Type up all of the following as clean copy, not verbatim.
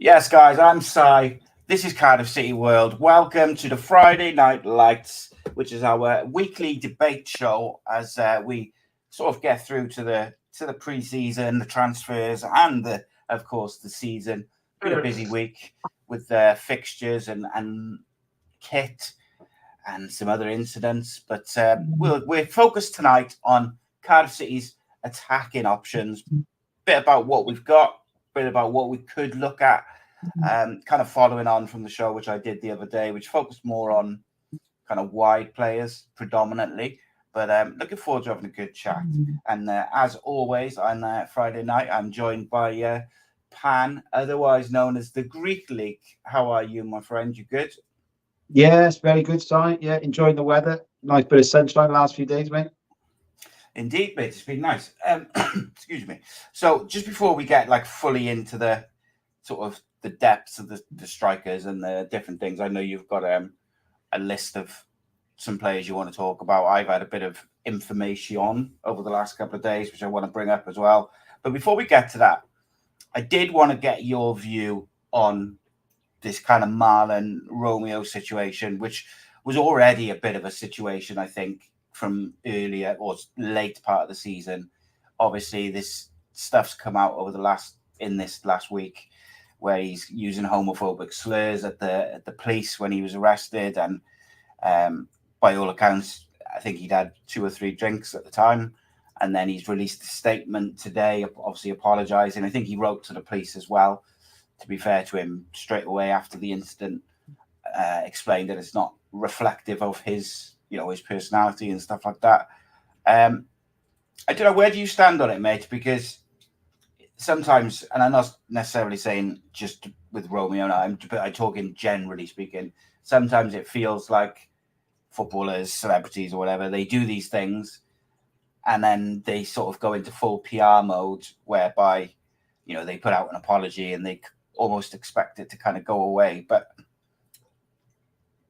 Yes, guys, I'm Si. This is Cardiff City World. Welcome to the Friday Night Lights, which is our weekly debate show as we sort of get through to the pre-season, the transfers, and of course the season. Been a busy week with fixtures and kit and some other incidents, but we're focused tonight on Cardiff City's attacking options. Bit about what we've got, bit about what we could look at. Kind of following on from the show which I did the other day, which focused more on kind of wide players predominantly, but looking forward to having a good chat. And as always on Friday night, I'm joined by Pan, otherwise known as the Greek League. How are you, my friend? You good? Yes, very good, Si. Yeah, enjoying the weather. Nice bit of sunshine the last few days, mate. Indeed, mate. It's been nice. Excuse me. So just before we get fully into the sort of the depths of the strikers and the different things, I know you've got a list of some players you want to talk about. I've had a bit of information over the last couple of days, which I want to bring up as well. But before we get to that, I did want to get your view on this kind of Marlon Romeo situation, which was already a bit of a situation, I think, from earlier or late part of the season. Obviously, this stuff's come out in this last week, where he's using homophobic slurs at the police when he was arrested, and by all accounts, I think he'd had 2 or 3 drinks at the time, and then he's released a statement today, obviously apologising. I think he wrote to the police as well, to be fair to him, straight away after the incident, explained that it's not reflective of his personality and stuff like that. I don't know, where do you stand on it, mate? Because sometimes, and I'm not necessarily saying just with Romeo now, I'm talking generally speaking, sometimes it feels like footballers, celebrities or whatever, they do these things and then they sort of go into full PR mode whereby, they put out an apology and they almost expect it to kind of go away. But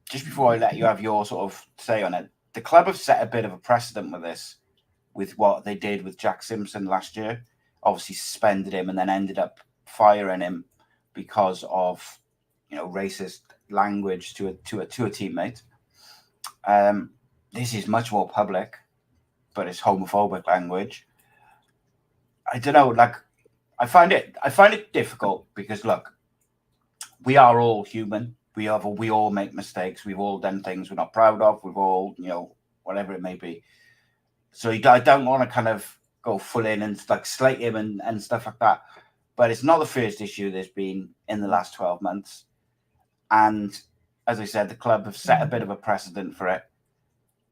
just before I let you have your sort of say on it, the club have set a bit of a precedent with this, with what they did with Jack Simpson last year. Obviously suspended him and then ended up firing him because of, racist language to a teammate. This is much more public, but it's homophobic language. I don't know, I find it difficult because look, we are all human. We all make mistakes. We've all done things we're not proud of. We've all, whatever it may be. So I don't want to kind of go full in and slate him and stuff like that. But it's not the first issue there's been in the last 12 months. And as I said, the club have set a bit of a precedent for it.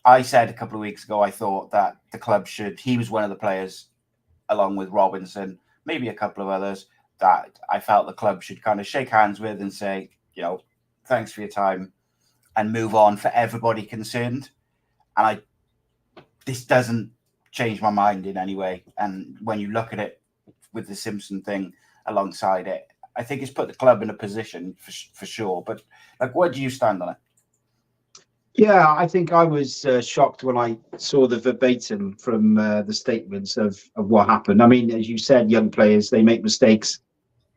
I said a couple of weeks ago, I thought that the club he was one of the players, along with Robinson, maybe a couple of others, that I felt the club should kind of shake hands with and say, thanks for your time, and move on for everybody concerned. And this doesn't change my mind in any way. And when you look at it with the Simpson thing alongside it, I think it's put the club in a position for sure. But where do you stand on it? Yeah, I think I was shocked when I saw the verbatim from the statements of what happened. I mean, as you said, young players, they make mistakes,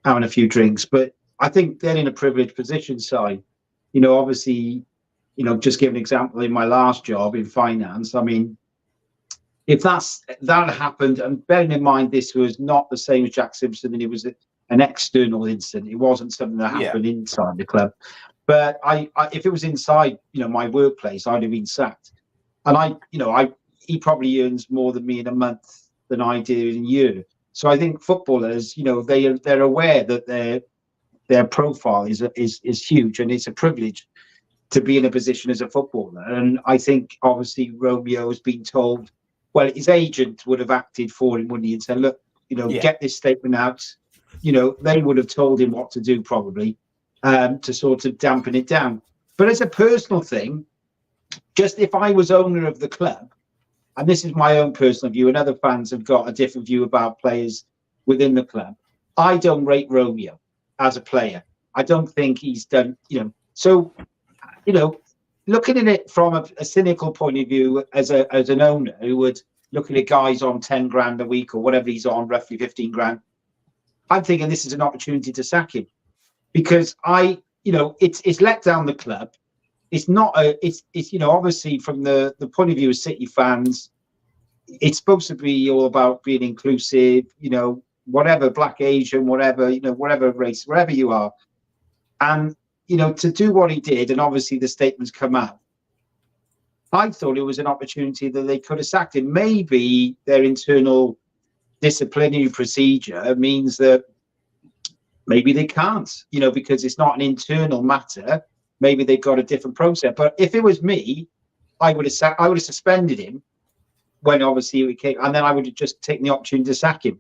having a few drinks, but I think they're in a privileged position, Si. Obviously, just give an example, in my last job in finance, I mean, if that happened, and bearing in mind this was not the same as Jack Simpson, and it was an external incident, it wasn't something that happened inside the club. But if it was inside, my workplace, I'd have been sacked. And he probably earns more than me in a month than I do in a year. So I think footballers, they're aware that their profile is huge, and it's a privilege to be in a position as a footballer. And I think obviously Romeo has been told, well, his agent would have acted for him, wouldn't he, and said, look, get this statement out. They would have told him what to do probably, to sort of dampen it down. But as a personal thing, just if I was owner of the club, and this is my own personal view, and other fans have got a different view about players within the club, I don't rate Romeo as a player. I don't think he's done, so, looking at it from a cynical point of view as an owner who would look at a guy's on 10 grand a week or whatever he's on, roughly 15 grand, I'm thinking this is an opportunity to sack him. because it's let down the club. It's not it's obviously from the point of view of City fans, it's supposed to be all about being inclusive, whatever, Black, Asian, whatever, whatever race, wherever you are. And, to do what he did, and obviously the statements come out, I thought it was an opportunity that they could have sacked him. Maybe their internal disciplinary procedure means that maybe they can't, because it's not an internal matter. Maybe they've got a different process. But if it was me, I would have suspended him when obviously he came, and then I would have just taken the opportunity to sack him.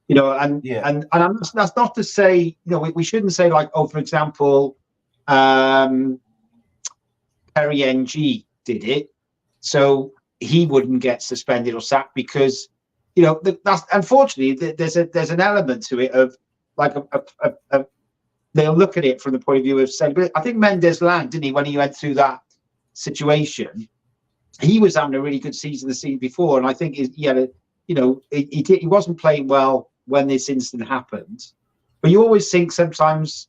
And that's not to say, we shouldn't say like, for example, Perry NG did it, so he wouldn't get suspended or sacked because, that's unfortunately there's an element to it of like they'll look at it from the point of view of saying, but I think Mendes Lang, didn't he, when he went through that situation, he was having a really good season the season before, and I think he had he wasn't playing well when this incident happened. But you always think sometimes,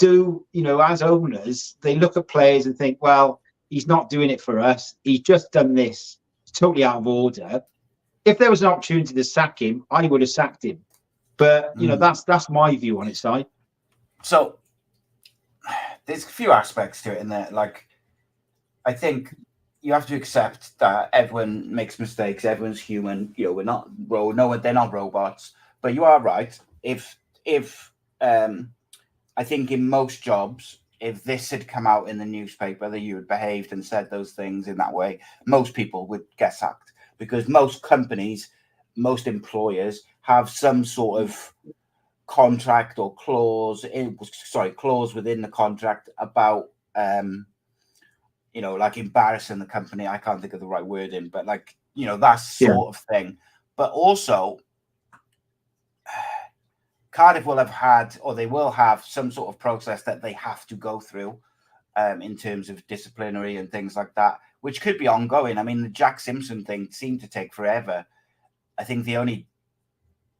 as owners, they look at players and think, well, he's not doing it for us. He's just done this. It's totally out of order. If there was an opportunity to sack him, I would have sacked him. But, that's my view on it, Si. So there's a few aspects to it in there. Like, I think you have to accept that everyone makes mistakes. Everyone's human. They're not robots. But you are right. If I think in most jobs, if this had come out in the newspaper that you had behaved and said those things in that way, most people would get sacked, because most companies, most employers have some sort of contract or clause within the contract about like embarrassing the company. I can't think of the right wording, but like, that sort of thing. But also, Cardiff will have had, or they will have, some sort of process that they have to go through in terms of disciplinary and things like that, which could be ongoing. I mean, the Jack Simpson thing seemed to take forever. I think the only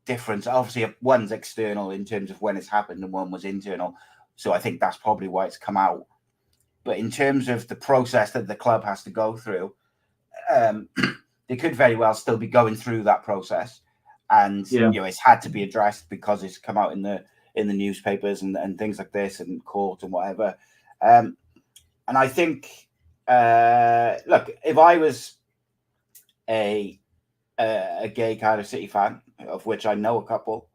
difference, obviously, one's external in terms of when it's happened and one was internal. So I think that's probably why it's come out. But in terms of the process that the club has to go through, they could very well still be going through that process. And it's had to be addressed because it's come out in the newspapers and things like this and court and whatever. And I think, look, if I was a gay Cardiff City fan, of which I know a couple,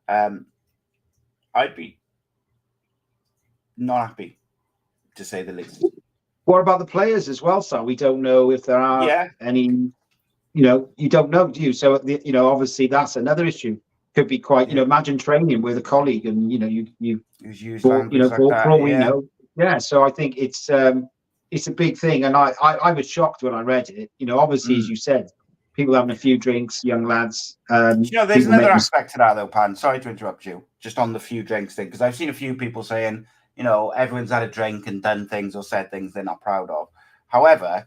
I'd be not happy, to say the least. What about the players as well, sir? We don't know if there are any. You don't know, do you? So, obviously that's another issue. Could be quite, imagine training with a colleague and, you for, for all we know. Yeah. So I think it's a big thing. And I was shocked when I read it. Obviously, as you said, people having a few drinks, young lads. There's another aspect to that though, Pan. Sorry to interrupt you, just on the few drinks thing, because I've seen a few people saying, everyone's had a drink and done things or said things they're not proud of. However,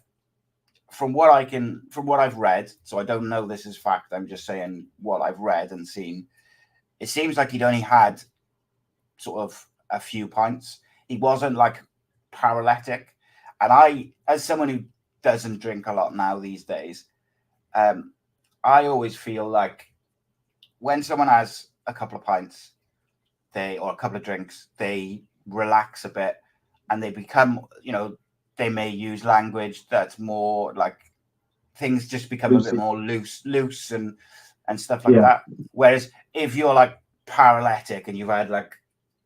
from what I've read, so I don't know this is fact, I'm just saying what I've read and seen, it seems like he'd only had sort of a few pints. He wasn't like paralytic. And I, as someone who doesn't drink a lot now these days, I always feel like when someone has a couple of pints, or a couple of drinks, they relax a bit and they become, they may use language that's more like, things just become a bit more loose and stuff like that. Whereas if you're like paralytic and you've had like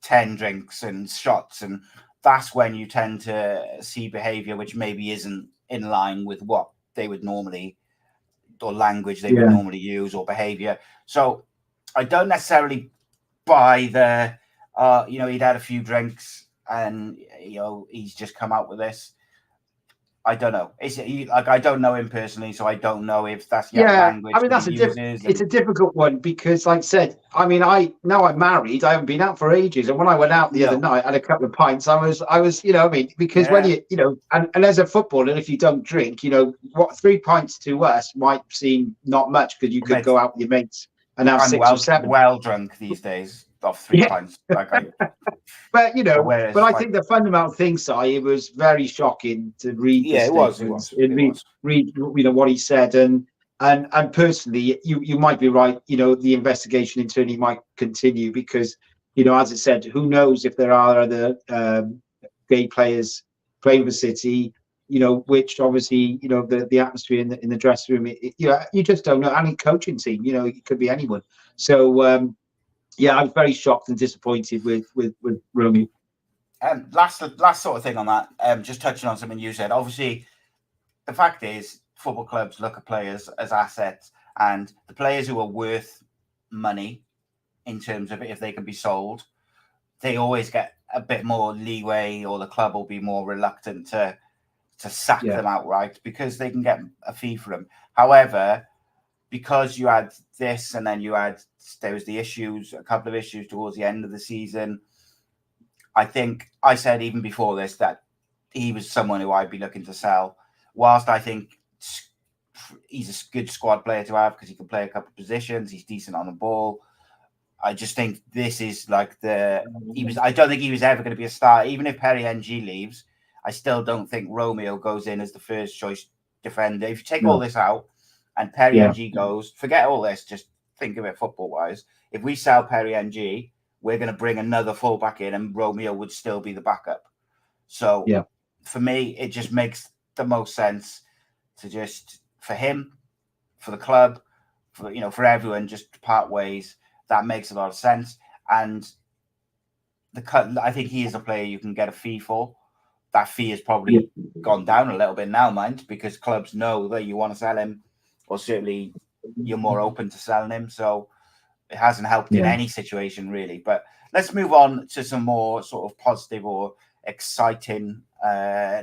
10 drinks and shots, and that's when you tend to see behavior which maybe isn't in line with what they would normally, or language they would normally use, or behavior. So I don't necessarily buy the, he'd had a few drinks and, he's just come out with this. I don't know. I don't know him personally, so I don't know if that's language. I mean, it's a difficult one because, like I said, I mean, now I'm married. I haven't been out for ages, and when I went out the other night, I had a couple of pints. I was, because when and as a footballer, if you don't drink, 3 pints to us might seem not much because you could go out with your mates and have 6 or 7. Well drunk these days. off 3 pints. Like But whereas, but I like, think the fundamental thing, Si, it was very shocking to read the yeah, it was. statements and read what he said, and personally, you might be right. The investigation internally might continue because as I said, who knows if there are other gay players playing for City. Which obviously the atmosphere in the dressing room. You just don't know. Any coaching team, it could be anyone. So. Yeah, I was very shocked and disappointed with Romeo. Last sort of thing on that. Just touching on something you said. Obviously, the fact is, football clubs look at players as assets, and the players who are worth money in terms of if they can be sold, they always get a bit more leeway, or the club will be more reluctant to sack them outright because they can get a fee for them. However, because you had this, and then there was the issues, a couple of issues towards the end of the season. I think I said even before this that he was someone who I'd be looking to sell. Whilst I think he's a good squad player to have because he can play a couple of positions, he's decent on the ball. I just think this is like I don't think he was ever going to be a star. Even if Perry NG leaves, I still don't think Romeo goes in as the first choice defender. If you take all this out, and Perry NG goes, forget all this, just think of it football-wise. If we sell Perry NG, we're going to bring another fullback in, and Romeo would still be the backup. So for me, it just makes the most sense to just, for him, for the club, for everyone, just part ways. That makes a lot of sense. And I think he is a player you can get a fee for. That fee has probably gone down a little bit now, mind, because clubs know that you want to sell him, or certainly you're more open to selling him. So it hasn't helped in any situation, really. But let's move on to some more sort of positive or exciting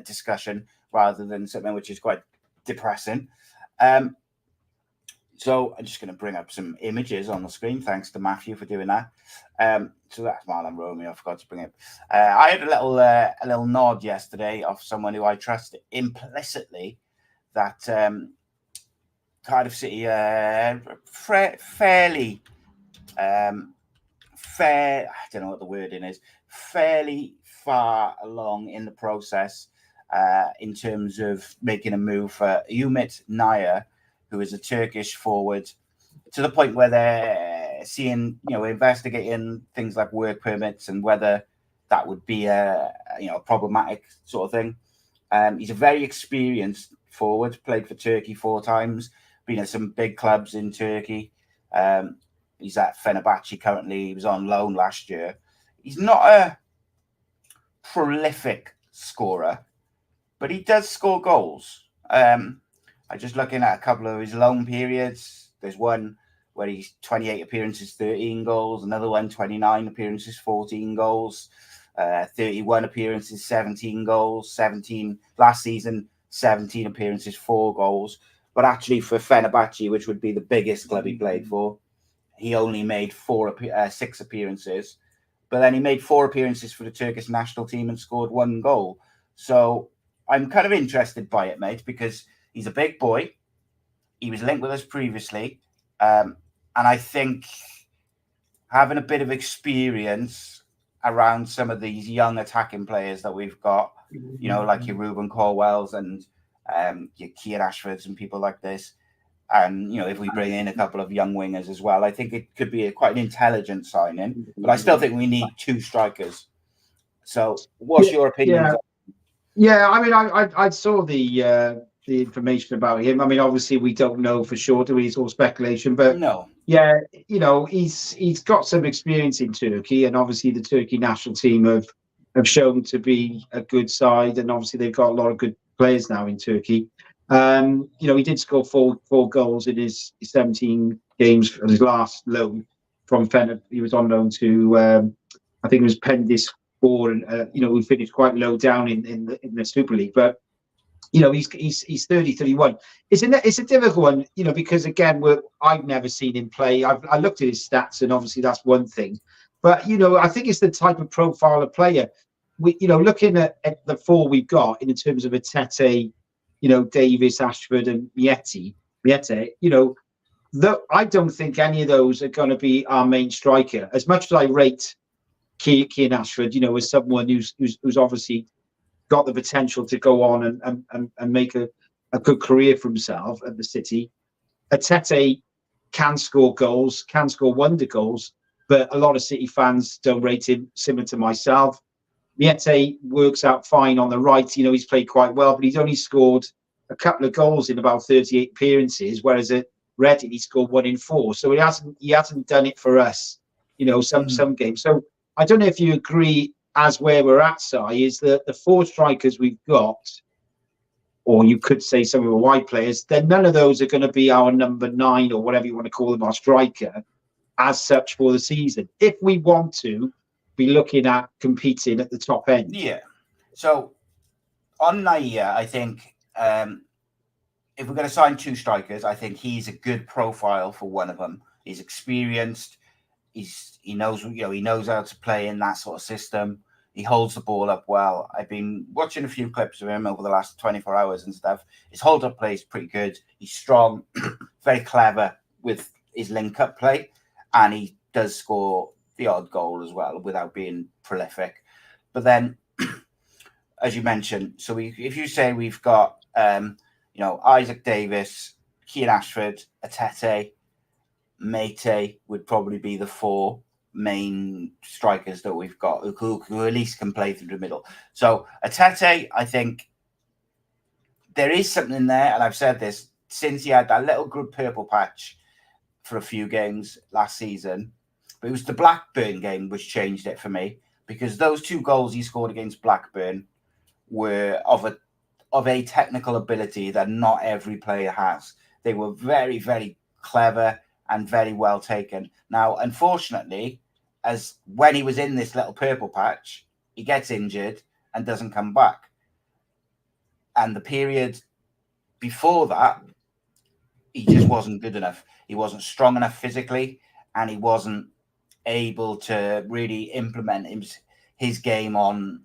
discussion rather than something which is quite depressing. So I'm just going to bring up some images on the screen. Thanks to Matthew for doing that. So that's Marlon Romeo. I forgot to bring it. I had a little nod yesterday of someone who I trust implicitly that Cardiff City fairly fair. I don't know what the wording is. Fairly far along in the process in terms of making a move for Ümit Naya, who is a Turkish forward, to the point where they're seeing, investigating things like work permits and whether that would be a problematic sort of thing. He's a very experienced forward, played for Turkey 4 times, been at some big clubs in Turkey. He's at Fenerbahce currently. He was on loan last year. He's not a prolific scorer, but he does score goals. I'm just looking at a couple of his loan periods. There's one where he's 28 appearances, 13 goals. Another one, 29 appearances, 14 goals. 31 appearances, 17 goals. 17 last season, 17 appearances, 4 goals. But actually for Fenerbahce, which would be the biggest club he played for, he only made 6 appearances. But then he made 4 appearances for the Turkish national team and scored 1 goal. So I'm kind of interested by it, mate, because he's a big boy. He was linked with us previously. And I think having a bit of experience around some of these young attacking players that we've got, like your Ruben Colwells and your Kier Ashfords and people like this. And, if we bring in a couple of young wingers as well, I think it could be quite an intelligent signing. But I still think we need 2 strikers. So what's your opinion? Yeah, I mean, I saw the information about him. I mean, obviously we don't know for sure, do we? It's all speculation, but no. Yeah, he's got some experience in Turkey, and obviously the Turkey national team have shown to be a good side, and obviously they've got a lot of good players now in Turkey. He did score four goals in his 17 games on his last loan from Fener. He was on loan to I think it was Pendispor, and we finished quite low down in the Super League, but. He's 30, 31. It's a difficult one, because again, I've never seen him play. I looked at his stats, and obviously that's one thing. But I think it's the type of profile of player. Looking at the 4 we've got in terms of Atete, Davis, Ashford, and Miete. I don't think any of those are going to be our main striker. As much as I rate Keane Ashford, as someone who's obviously got the potential to go on and make a good career for himself at the City. Atete can score goals, can score wonder goals, but a lot of City fans don't rate him, similar to myself. Miete works out fine on the right. He's played quite well, but he's only scored a couple of goals in about 38 appearances, whereas at Reading he scored 1 in 4. So he hasn't done it for us, some games. So I don't know if you agree, as where we're at, Si, is that the 4 strikers we've got, or you could say some of the wide players, then none of those are going to be our number 9 or whatever you want to call them, our striker, as such for the season. If we want to be looking at competing at the top end. Yeah. So on Naya, I think if we're going to sign 2 strikers, I think he's a good profile for one of them. He's experienced. He knows how to play in that sort of system. He holds the ball up well. I've been watching a few clips of him over the last 24 hours and stuff. His hold-up play is pretty good. He's strong, very clever with his link-up play, and he does score the odd goal as well without being prolific. But then, as you mentioned, so if you say we've got, Isaac Davis, Keane Ashford, Atete, Mate would probably be the 4 main strikers that we've got who at least can play through the middle. So Atete, I think there is something there, and I've said this since he had that little good purple patch for a few games last season, but it was the Blackburn game which changed it for me, because those 2 goals he scored against Blackburn were of a technical ability that not every player has. They were very, very clever and very well taken. Now, unfortunately, as when he was in this little purple patch, he gets injured and doesn't come back. And the period before that, he just wasn't good enough. He wasn't strong enough physically, and he wasn't able to really implement his game on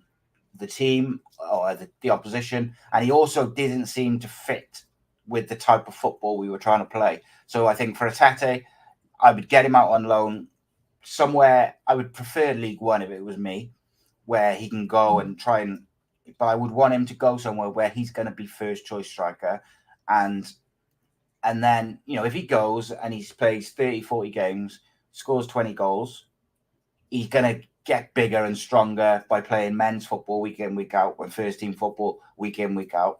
the team or the opposition. And he also didn't seem to fit with the type of football we were trying to play. So I think for Atete, I would get him out on loan somewhere. I would prefer League One if it was me, where he can go and try and, but I would want him to go somewhere where he's going to be first choice striker. And then, if he goes and he plays 30, 40 games, scores 20 goals, he's going to get bigger and stronger by playing men's football week in, week out, and first team football week in, week out.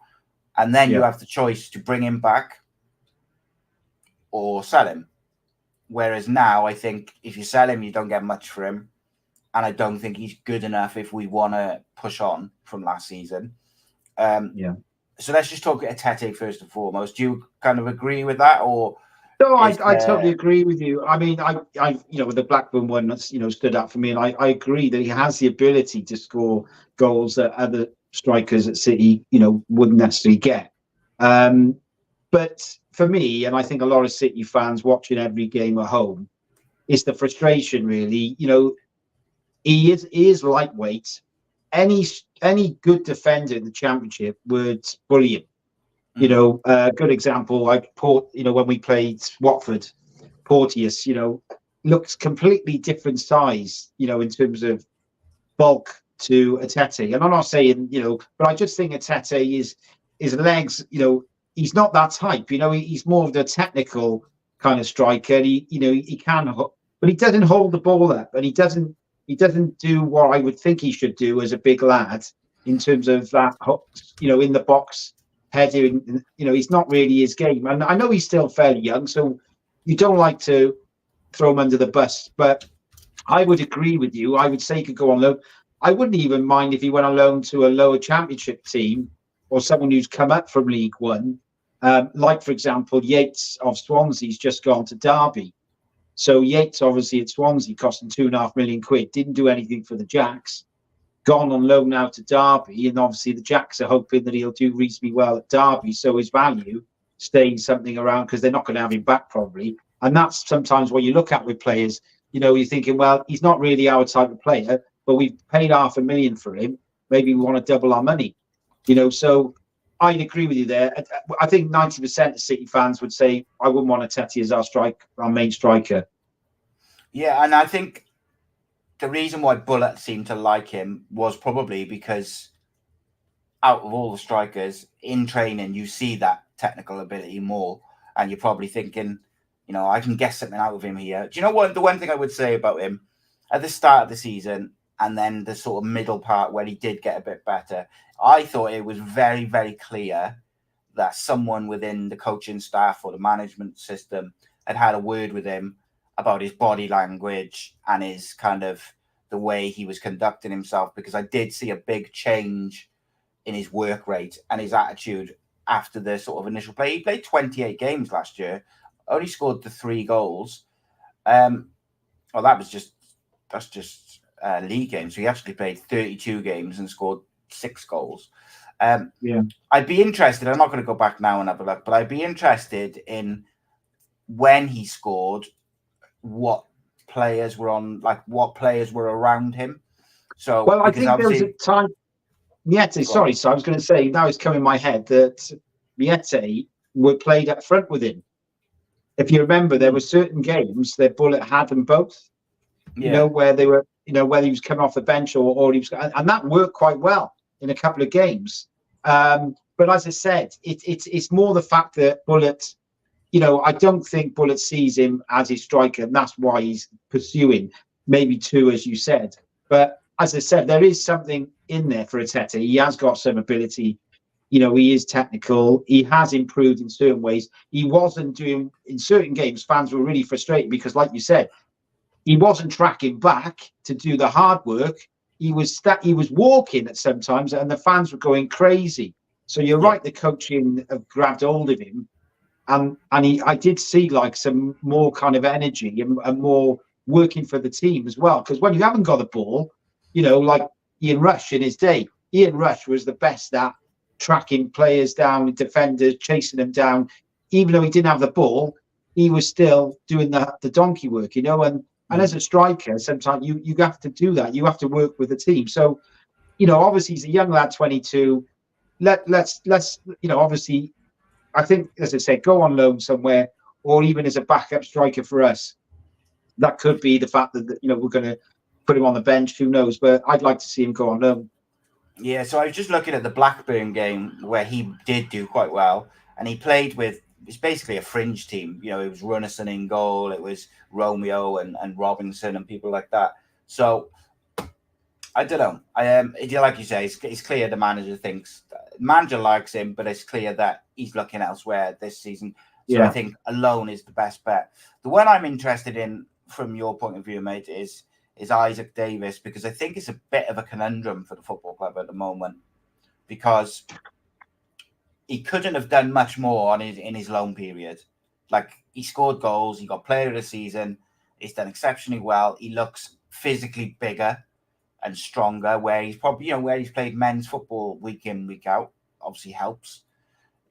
And then you have the choice to bring him back or sell him. Whereas now, I think if you sell him, you don't get much for him. And I don't think he's good enough if we want to push on from last season. So let's just talk Atete first and foremost. Do you kind of agree with that, or? No, I totally agree with you. I mean, I with the Blackburn one, that's stood out for me, and I agree that he has the ability to score goals that other strikers at City, wouldn't necessarily get. But for me, and I think a lot of City fans watching every game at home, it's the frustration, really. He is lightweight. Any good defender in the Championship would bully him. Good example, like when we played Watford, Porteous, looks completely different size, in terms of bulk to Atete. And I'm not saying, but I just think Atete is his legs, he's not that type, he's more of the technical kind of striker. He can, but he doesn't hold the ball up, and he doesn't do what I would think he should do as a big lad in terms of that, in the box. Heading, he's not really his game. And I know he's still fairly young, so you don't like to throw him under the bus. But I would agree with you. I would say he could go on loan. I wouldn't even mind if he went on loan to a lower Championship team or someone who's come up from League One. Like, for example, Yates of Swansea's just gone to Derby. So Yates, obviously, at Swansea, costing £2.5 million, didn't do anything for the Jacks. Gone on loan now to Derby, and obviously the Jacks are hoping that he'll do reasonably well at Derby, so his value stays something around, because they're not going to have him back probably. And that's sometimes what you look at with players. You're thinking, well, he's not really our type of player, but we've paid £500,000 for him. Maybe we want to double our money. So I'd agree with you there. I think 90% of City fans would say I wouldn't want Tete as our main striker. Yeah, and I think the reason why Bullet seemed to like him was probably because out of all the strikers in training, you see that technical ability more, and you're probably thinking, I can get something out of him here. Do you know what? The one thing I would say about him at the start of the season and then the sort of middle part where he did get a bit better, I thought it was very, very clear that someone within the coaching staff or the management system had a word with him about his body language and his kind of the way he was conducting himself, because I did see a big change in his work rate and his attitude after the sort of initial play. He played 28 games last year, only scored the 3 goals. That's just league games. So he actually played 32 games and scored 6 goals. I'd be interested. I'm not going to go back now and have a look, but I'd be interested in when he scored, what players were around him. So, well, I think there was a time. Miete, sorry, so I was going to say, now it's come in my head that Miete were played up front with him. If you remember, there were certain games that Bullet had them both. Where they were, whether he was coming off the bench or he was, and that worked quite well in a couple of games. But as I said, it's more the fact that Bullet, I don't think Bullet sees him as his striker, and that's why he's pursuing maybe 2, as you said. But as I said, there is something in there for Tete. He has got some ability. He is technical. He has improved in certain ways. He wasn't doing in certain games. Fans were really frustrated because, like you said, he wasn't tracking back to do the hard work. He was walking at sometimes, and the fans were going crazy. So you're right. The coaching have grabbed hold of him. And I did see like some more kind of energy and more working for the team as well. Because when you haven't got the ball, like Ian Rush in his day, Ian Rush was the best at tracking players down, defenders, chasing them down. Even though he didn't have the ball, he was still doing the donkey work, And as a striker, sometimes you have to do that. You have to work with the team. So, obviously he's a young lad, 22. Let's obviously, I think, as I said, go on loan somewhere, or even as a backup striker for us. That could be the fact that we're going to put him on the bench. Who knows? But I'd like to see him go on loan. Yeah, so I was just looking at the Blackburn game where he did do quite well, and he played with. It's basically a fringe team. It was Runnison in goal, it was Romeo and Robinson and people like that. So I don't know. Like you say, it's clear the manager likes him, but it's clear that he's looking elsewhere this season. So I think a loan is the best bet. The one I'm interested in, from your point of view, mate, is Isaac Davis, because I think it's a bit of a conundrum for the football club at the moment, because he couldn't have done much more in his loan period. Like, he scored goals, he got player of the season, he's done exceptionally well. He looks physically bigger and stronger, where he's probably, where he's played men's football week in, week out, obviously helps.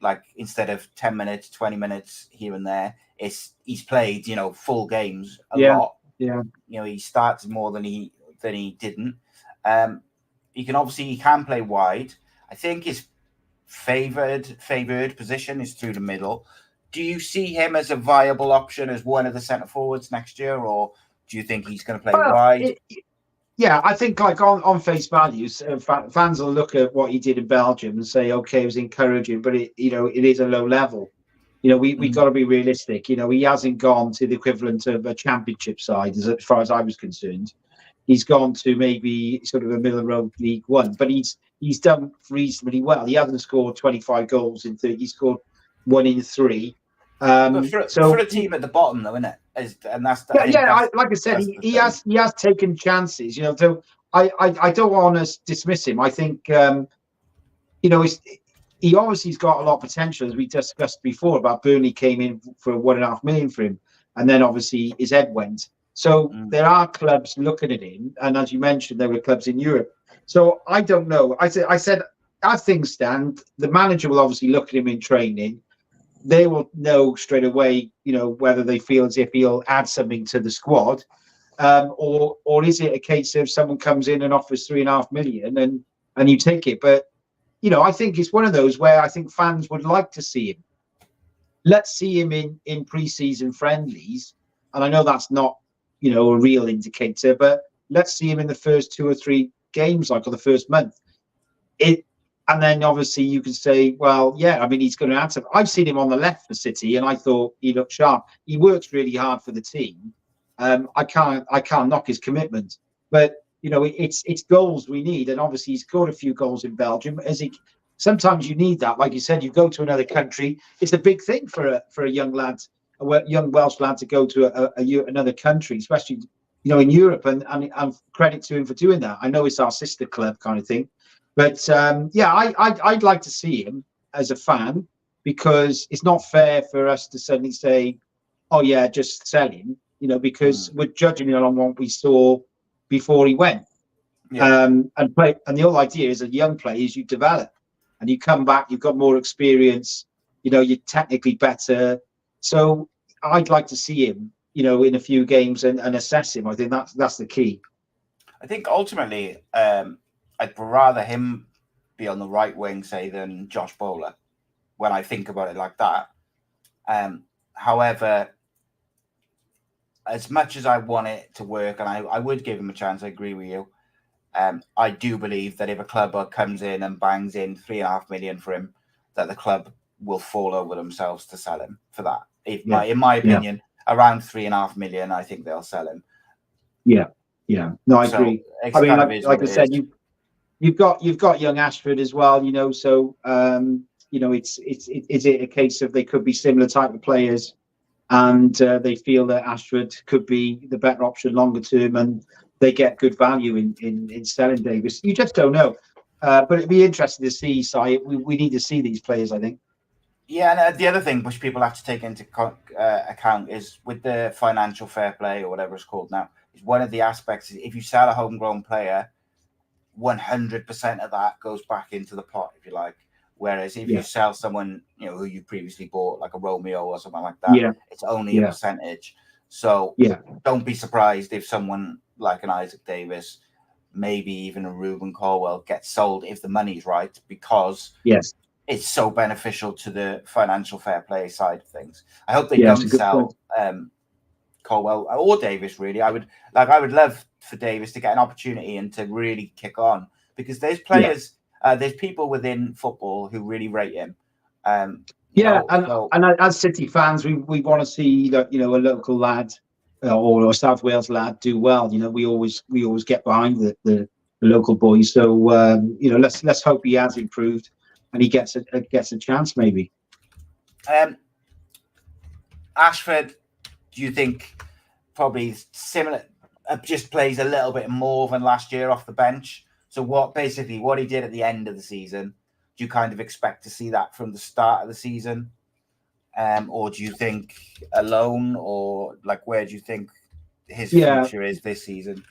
Like, instead of 10 minutes, 20 minutes here and there, he's played, full games a lot. Yeah. He starts more than he didn't. He can play wide. I think his favoured position is through the middle. Do you see him as a viable option as one of the centre forwards next year, or do you think he's going to play wide? I think like on face values, fans will look at what he did in Belgium and say, okay, it was encouraging, but it is a low level. We got to be realistic. He hasn't gone to the equivalent of a championship side as far as I was concerned. He's gone to maybe sort of a middle of the road League One, but he's done reasonably well. He hasn't scored 25 goals in 30. He scored 1 in 3. But for a team at the bottom, though, isn't it? Like I said, he has taken chances. So I don't want to dismiss him. I think he obviously's got a lot of potential, as we discussed before about Burnley came in for $1.5 million for him, and then obviously his head went. So there are clubs looking at him, and as you mentioned, there were clubs in Europe. So I don't know. I said, as things stand, the manager will obviously look at him in training. They will know straight away, whether they feel as if he'll add something to the squad, or is it a case of someone comes in and offers $3.5 million and you take it? But I think it's one of those where I think fans would like to see him. Let's see him in pre-season friendlies, and I know that's not a real indicator, but let's see him in the first 2 or 3 games, like, or the first month. And then obviously you can say, well, yeah, I mean, he's going to answer. I've seen him on the left for City, and I thought he looked sharp. He works really hard for the team. I can't knock his commitment, but it's goals we need, and obviously he's scored a few goals in Belgium. Sometimes you need that, like you said, you go to another country. It's a big thing for a young lad, a young Welsh lad, to go to another country, especially in Europe, and credit to him for doing that. I know it's our sister club kind of thing. But I'd like to see him as a fan, because it's not fair for us to suddenly say, "Oh yeah, just sell him," because we're judging it on what we saw before he went. Yeah. And the whole idea is, that young players you develop, and you come back, you've got more experience, you're technically better. So I'd like to see him, in a few games and assess him. I think that's the key. I think ultimately, I'd rather him be on the right wing, say, than Josh Bowler, when I think about it like that. However, as much as I want it to work, and I would give him a chance, I agree with you. I do believe that if a club comes in and bangs in $3.5 million for him, that the club will fall over themselves to sell him for that. In my opinion, around $3.5 million, I think they'll sell him. Yeah. No, I agree. I mean, like I said, you've got young Ashford as well, so is it a case of they could be similar type of players, and they feel that Ashford could be the better option longer term, and they get good value in selling Davis. You just don't know, but it'd be interesting to see. We need to see these players, I think. Yeah, and the other thing which people have to take into account is, with the financial fair play, or whatever it's called now, is one of the aspects is, if you sell a homegrown player, 100% of that goes back into the pot, if you like. Whereas if you sell someone, who you previously bought, like a Romeo or something like that, it's only a percentage. So don't be surprised if someone like an Isaac Davis, maybe even a Ruben Colwell, gets sold if the money's right, because it's so beneficial to the financial fair play side of things. I hope they don't sell Colwell or Davis. Really, I would love for Davis to get an opportunity and to really kick on, because there's players, there's people within football who really rate him. And as City fans, we want to see that, a local lad or a South Wales lad do well. We always get behind the local boys. So let's hope he has improved and he gets a chance maybe. Ashford, do you think probably similar? Just plays a little bit more than last year off the bench. So what he did at the end of the season, do you kind of expect to see that from the start of the season? Or do you think alone, or where do you think his future is this season?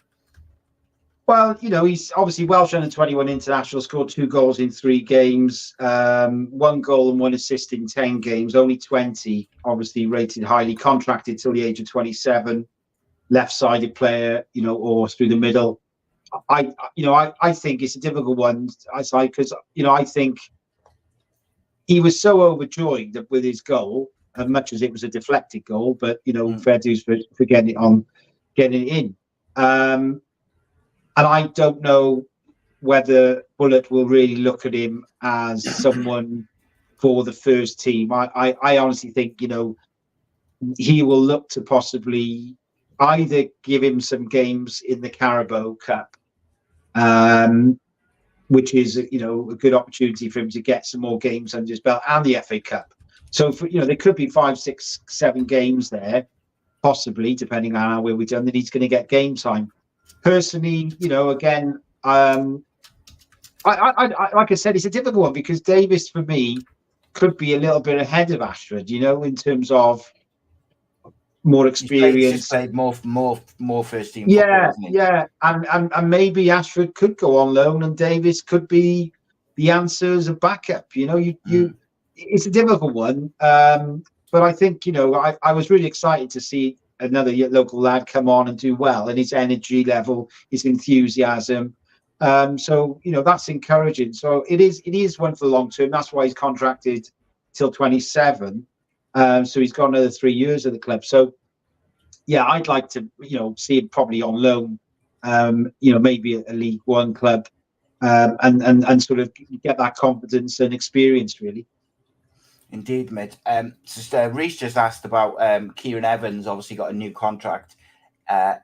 Well, he's obviously Welsh under-21 international, scored 2 goals in 3 games, 1 goal and 1 assist in 10 games, only 20, obviously rated highly, contracted till the age of 27, left-sided player, or through the middle. I think it's a difficult one, because I think he was so overjoyed with his goal, as much as it was a deflected goal, but fair dues for getting it in. And I don't know whether Bullet will really look at him as someone for the first team. I honestly think he will look to possibly either give him some games in the Carabao Cup, which is a good opportunity for him to get some more games under his belt, and the FA Cup. So there could be 5, 6, 7 games there, possibly, depending on how well we've done, that he's going to get game time. Personally, again, I like I said, it's a difficult one, because Davis for me could be a little bit ahead of Ashford, in terms of more experience. Played more first team. And maybe Ashford could go on loan, and Davis could be the answer as a backup. It's a difficult one, but I think I was really excited to see another local lad come on and do well, and his energy level, his enthusiasm. So that's encouraging. So it is one for the long term. That's why he's contracted till 27. So he's got another 3 years at the club. So yeah, I'd like to see him probably on loan. Maybe a League One club, and sort of get that confidence and experience really. Indeed, mate. Reece just asked about Kieran Evans. Obviously, got a new contract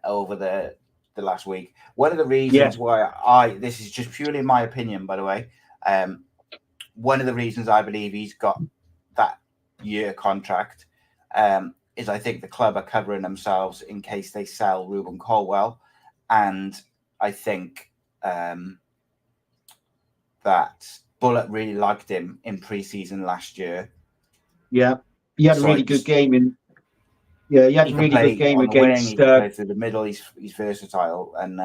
over the last week. One of the reasons why this is just purely my opinion, by the way. One of the reasons I believe he's got that year contract is I think the club are covering themselves in case they sell Ruben Colwell, and I think that Bullock really liked him in pre-season last year. Yeah, he had a really good game he had a really good game against. He can play through the middle. He's versatile, and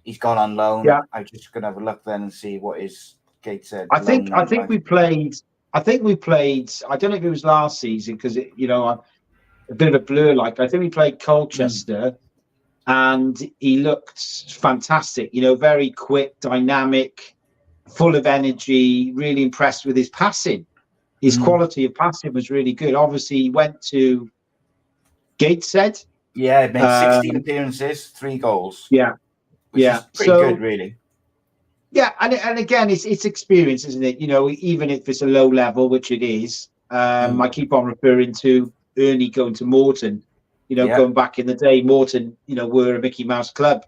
he's gone on loan. Yeah, I'm just gonna have a look then and see what his Gate said. I think we played. I don't know if it was last season because a bit of a blur. Like I think we played Colchester. And he looked fantastic, very quick, dynamic, full of energy, really impressed with his passing. His quality of passing was really good. Obviously, he went to Gateshead. Yeah, made 16 appearances, 3 goals. Yeah. Which is pretty good, really. Yeah, and again, it's experience, isn't it? Even if it's a low level, which it is, I keep on referring to Ernie going to Morton. Going back in the day, Morton, were a Mickey Mouse club,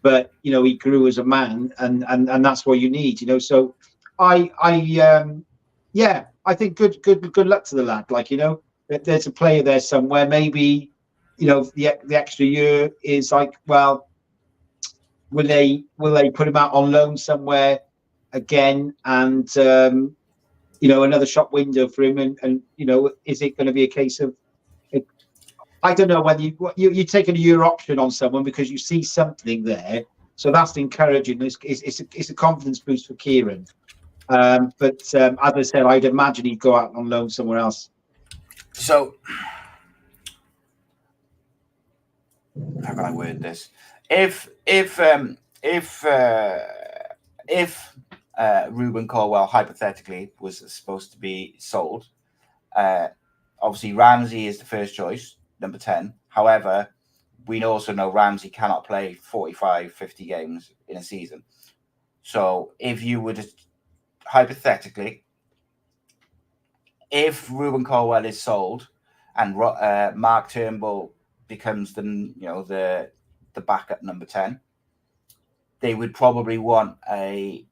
but he grew as a man, and that's what you need, So, I think good luck to the lad. Like there's a player there somewhere. Maybe the extra year is like, well, will they put him out on loan somewhere again, and another shop window for him, and is it going to be a case of I don't know whether you're taking a year option on someone because you see something there, so that's encouraging. It's a confidence boost for Kieran. But as I said, I'd imagine he'd go out on loan somewhere else. So, how can I word this? If Ruben Colwell hypothetically was supposed to be sold, obviously Ramsey is the first choice. Number 10. However, we also know Ramsey cannot play 45, 50 games in a season. So if you would hypothetically, if Ruben Colwell is sold and Mark Turnbull becomes the backup number 10, they would probably want a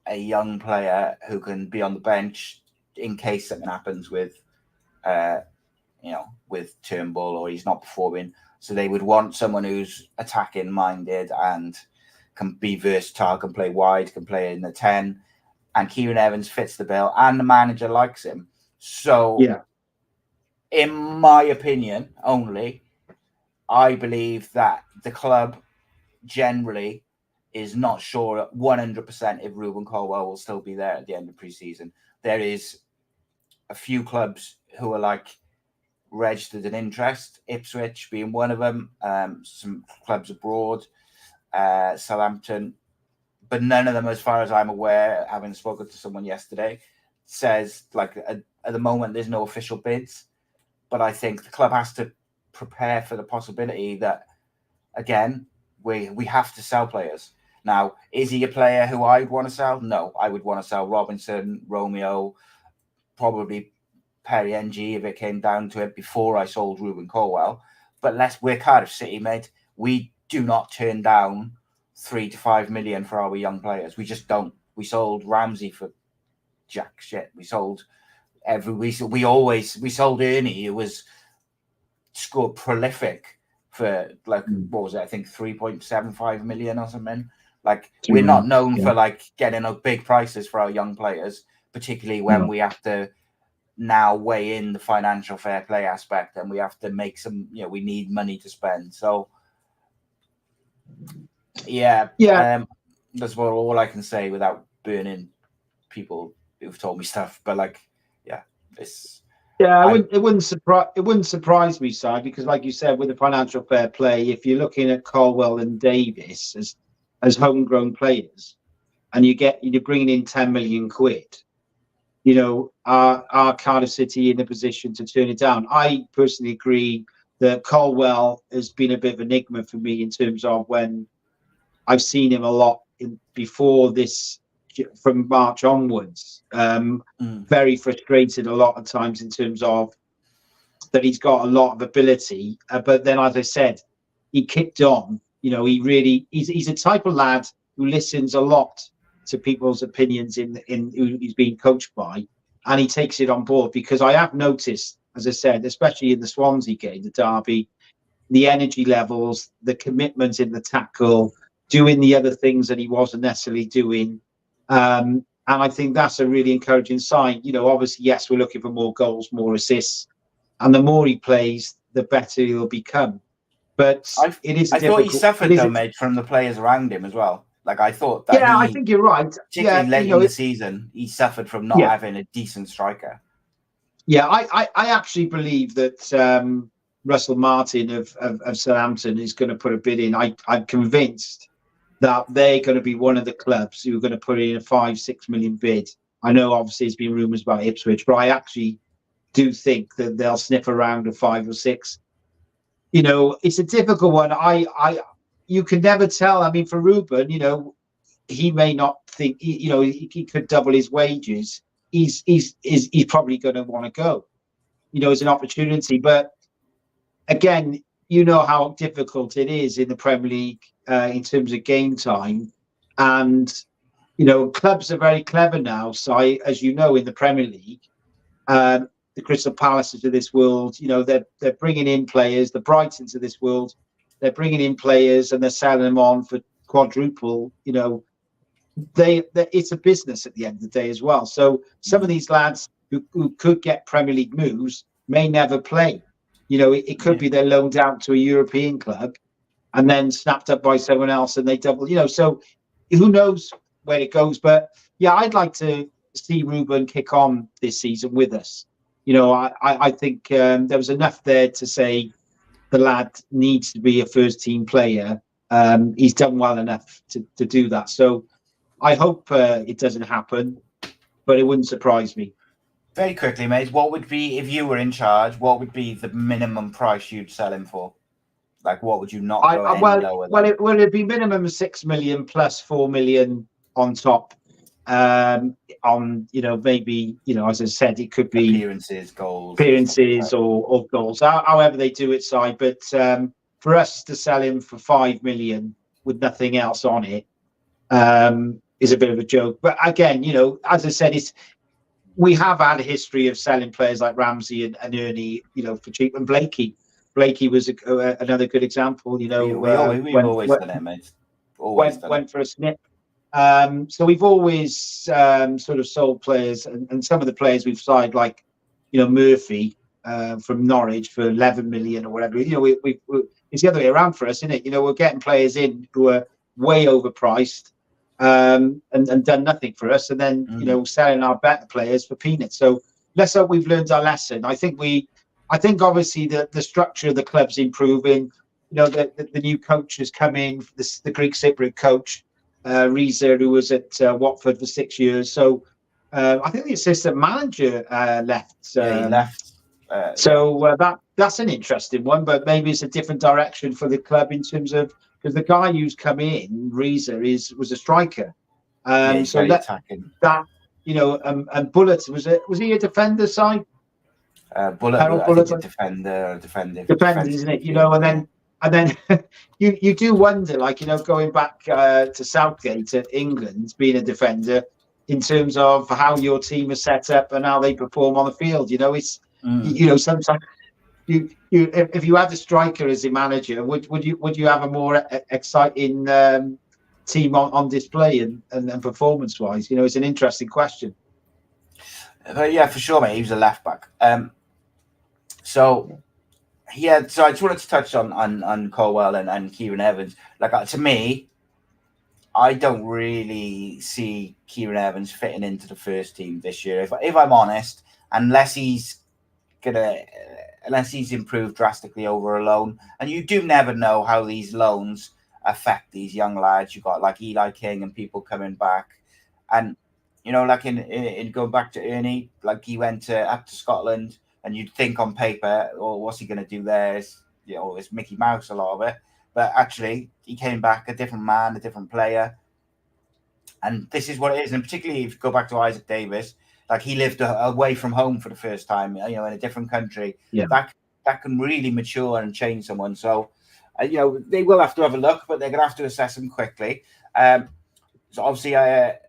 young player who can be on the bench in case something happens with with Turnbull or he's not performing. So they would want someone who's attacking minded and can be versatile, can play wide, can play in the 10. And Kieran Evans fits the bill and the manager likes him. So in my opinion, only, I believe that the club generally is not sure 100% if Ruben Colwell will still be there at the end of pre-season. There is a few clubs who are like registered an interest, Ipswich being one of them, some clubs abroad, Southampton, but none of them, as far as I'm aware, having spoken to someone yesterday, says like at the moment there's no official bids. But I think the club has to prepare for the possibility that, again, we have to sell players. Now, is he a player who I would want to sell? No, I would want to sell Robinson, Romeo, probably Perry NG if it came down to it before I sold Ruben Colwell. But we're Cardiff City, mate. We do not turn down 3 to 5 million for our young players. We just don't. We sold Ramsey for jack shit. We sold we sold Ernie, who was scored prolific for like what was it? I think 3.75 million or something. Like we're not known for like getting big prices for our young players, particularly when we have to now weigh in the financial fair play aspect and we have to make some, we need money to spend. So that's all I can say without burning people who've told me stuff. But like, it wouldn't surprise me, Si, because like you said, with the financial fair play, if you're looking at Colwell and Davis as homegrown players, and you're bringing in 10 million quid. Are Cardiff City in a position to turn it down? I personally agree that Colwell has been a bit of an enigma for me in terms of when I've seen him a lot before this, from March onwards. Very frustrated a lot of times in terms of that he's got a lot of ability, but then, as I said, he kicked on. He's a type of lad who listens a lot to people's opinions in who he's being coached by, and he takes it on board, because I have noticed, as I said, especially in the Swansea game, the derby, the energy levels, the commitment in the tackle, doing the other things that he wasn't necessarily doing. And I think that's a really encouraging sign. Obviously, yes, we're looking for more goals, more assists, and the more he plays, the better he'll become. But it is. I thought he suffered though, mate, from the players around him as well. Like, I thought that. Yeah, I think you're right. Particularly late in the season, he suffered from not having a decent striker. Yeah, I actually believe that Russell Martin of Southampton is going to put a bid in. I'm convinced that they're going to be one of the clubs who are going to put in a 5-6 million bid. I know obviously there's been rumours about Ipswich, but I actually do think that they'll sniff around a 5 or 6. It's a difficult one. You can never tell. I mean, for Ruben, he may not think, he could double his wages. He's probably going to want to go, as an opportunity. But again, how difficult it is in the Premier League in terms of game time. And, clubs are very clever now. So as you know, in the Premier League, the Crystal Palaces of this world, they're bringing in players, the Brightons of this world, they're bringing in players and they're selling them on for quadruple. It's a business at the end of the day as well. So some of these lads who could get Premier League moves may never play. It could be they're loaned out to a European club and then snapped up by someone else and they double. So who knows where it goes? But yeah, I'd like to see Ruben kick on this season with us. I think there was enough there to say the lad needs to be a first team player. He's done well enough to do that. So I hope it doesn't happen, but it wouldn't surprise me. Very quickly, mate, what would be, if you were in charge, what would be the minimum price you'd sell him for? Like, what would you not go any lower than? Well, it'd be minimum 6 million plus 4 million on top. Maybe, as I said, it could be appearances, goals, or goals, however they do it, Si. But for us to sell him for 5 million with nothing else on it is a bit of a joke. But again, as I said, we have had a history of selling players like Ramsey and Ernie, for cheap. And Blakey was another good example. We've always done it, mate. Went for a snip. So we've always sort of sold players, and some of the players we've signed, like Murphy from Norwich for 11 million or whatever. It's the other way around for us, isn't it? We're getting players in who are way overpriced and done nothing for us, and then selling our better players for peanuts. So let's hope we've learned our lesson. I think obviously the structure of the club's improving. The new coach has come in, the Greek Cypriot coach. Reza, who was at Watford for 6 years. So I think the assistant manager left. He left. So that's an interesting one, but maybe it's a different direction for the club in terms of, because the guy who's come in, Reza, was a striker. So attacking. And Bullet, was he a defender side? Bullet, I think a defender, isn't it? And then you do wonder, going back to Southgate at England, being a defender, in terms of how your team is set up and how they perform on the field. It's sometimes if you had a striker as a manager, would you have a more exciting team on display and performance wise? It's an interesting question. Yeah, for sure, mate. He was a left back. So I just wanted to touch on Colwell and Kieran Evans. To me, I don't really see Kieran Evans fitting into the first team this year. If I'm honest, unless he's improved drastically over a loan, and you do never know how these loans affect these young lads. You've got like Eli King and people coming back, and like in going back to Ernie, like he went up to Scotland, and you'd think on paper, oh, what's he going to do there? It's Mickey Mouse, a lot of it, but actually he came back a different man, a different player, and this is what it is. And particularly if you go back to Isaac Davis, like he lived away from home for the first time, in a different country. Yeah. That can really mature and change someone. So, they will have to have a look, but they're going to have to assess them quickly. So obviously, I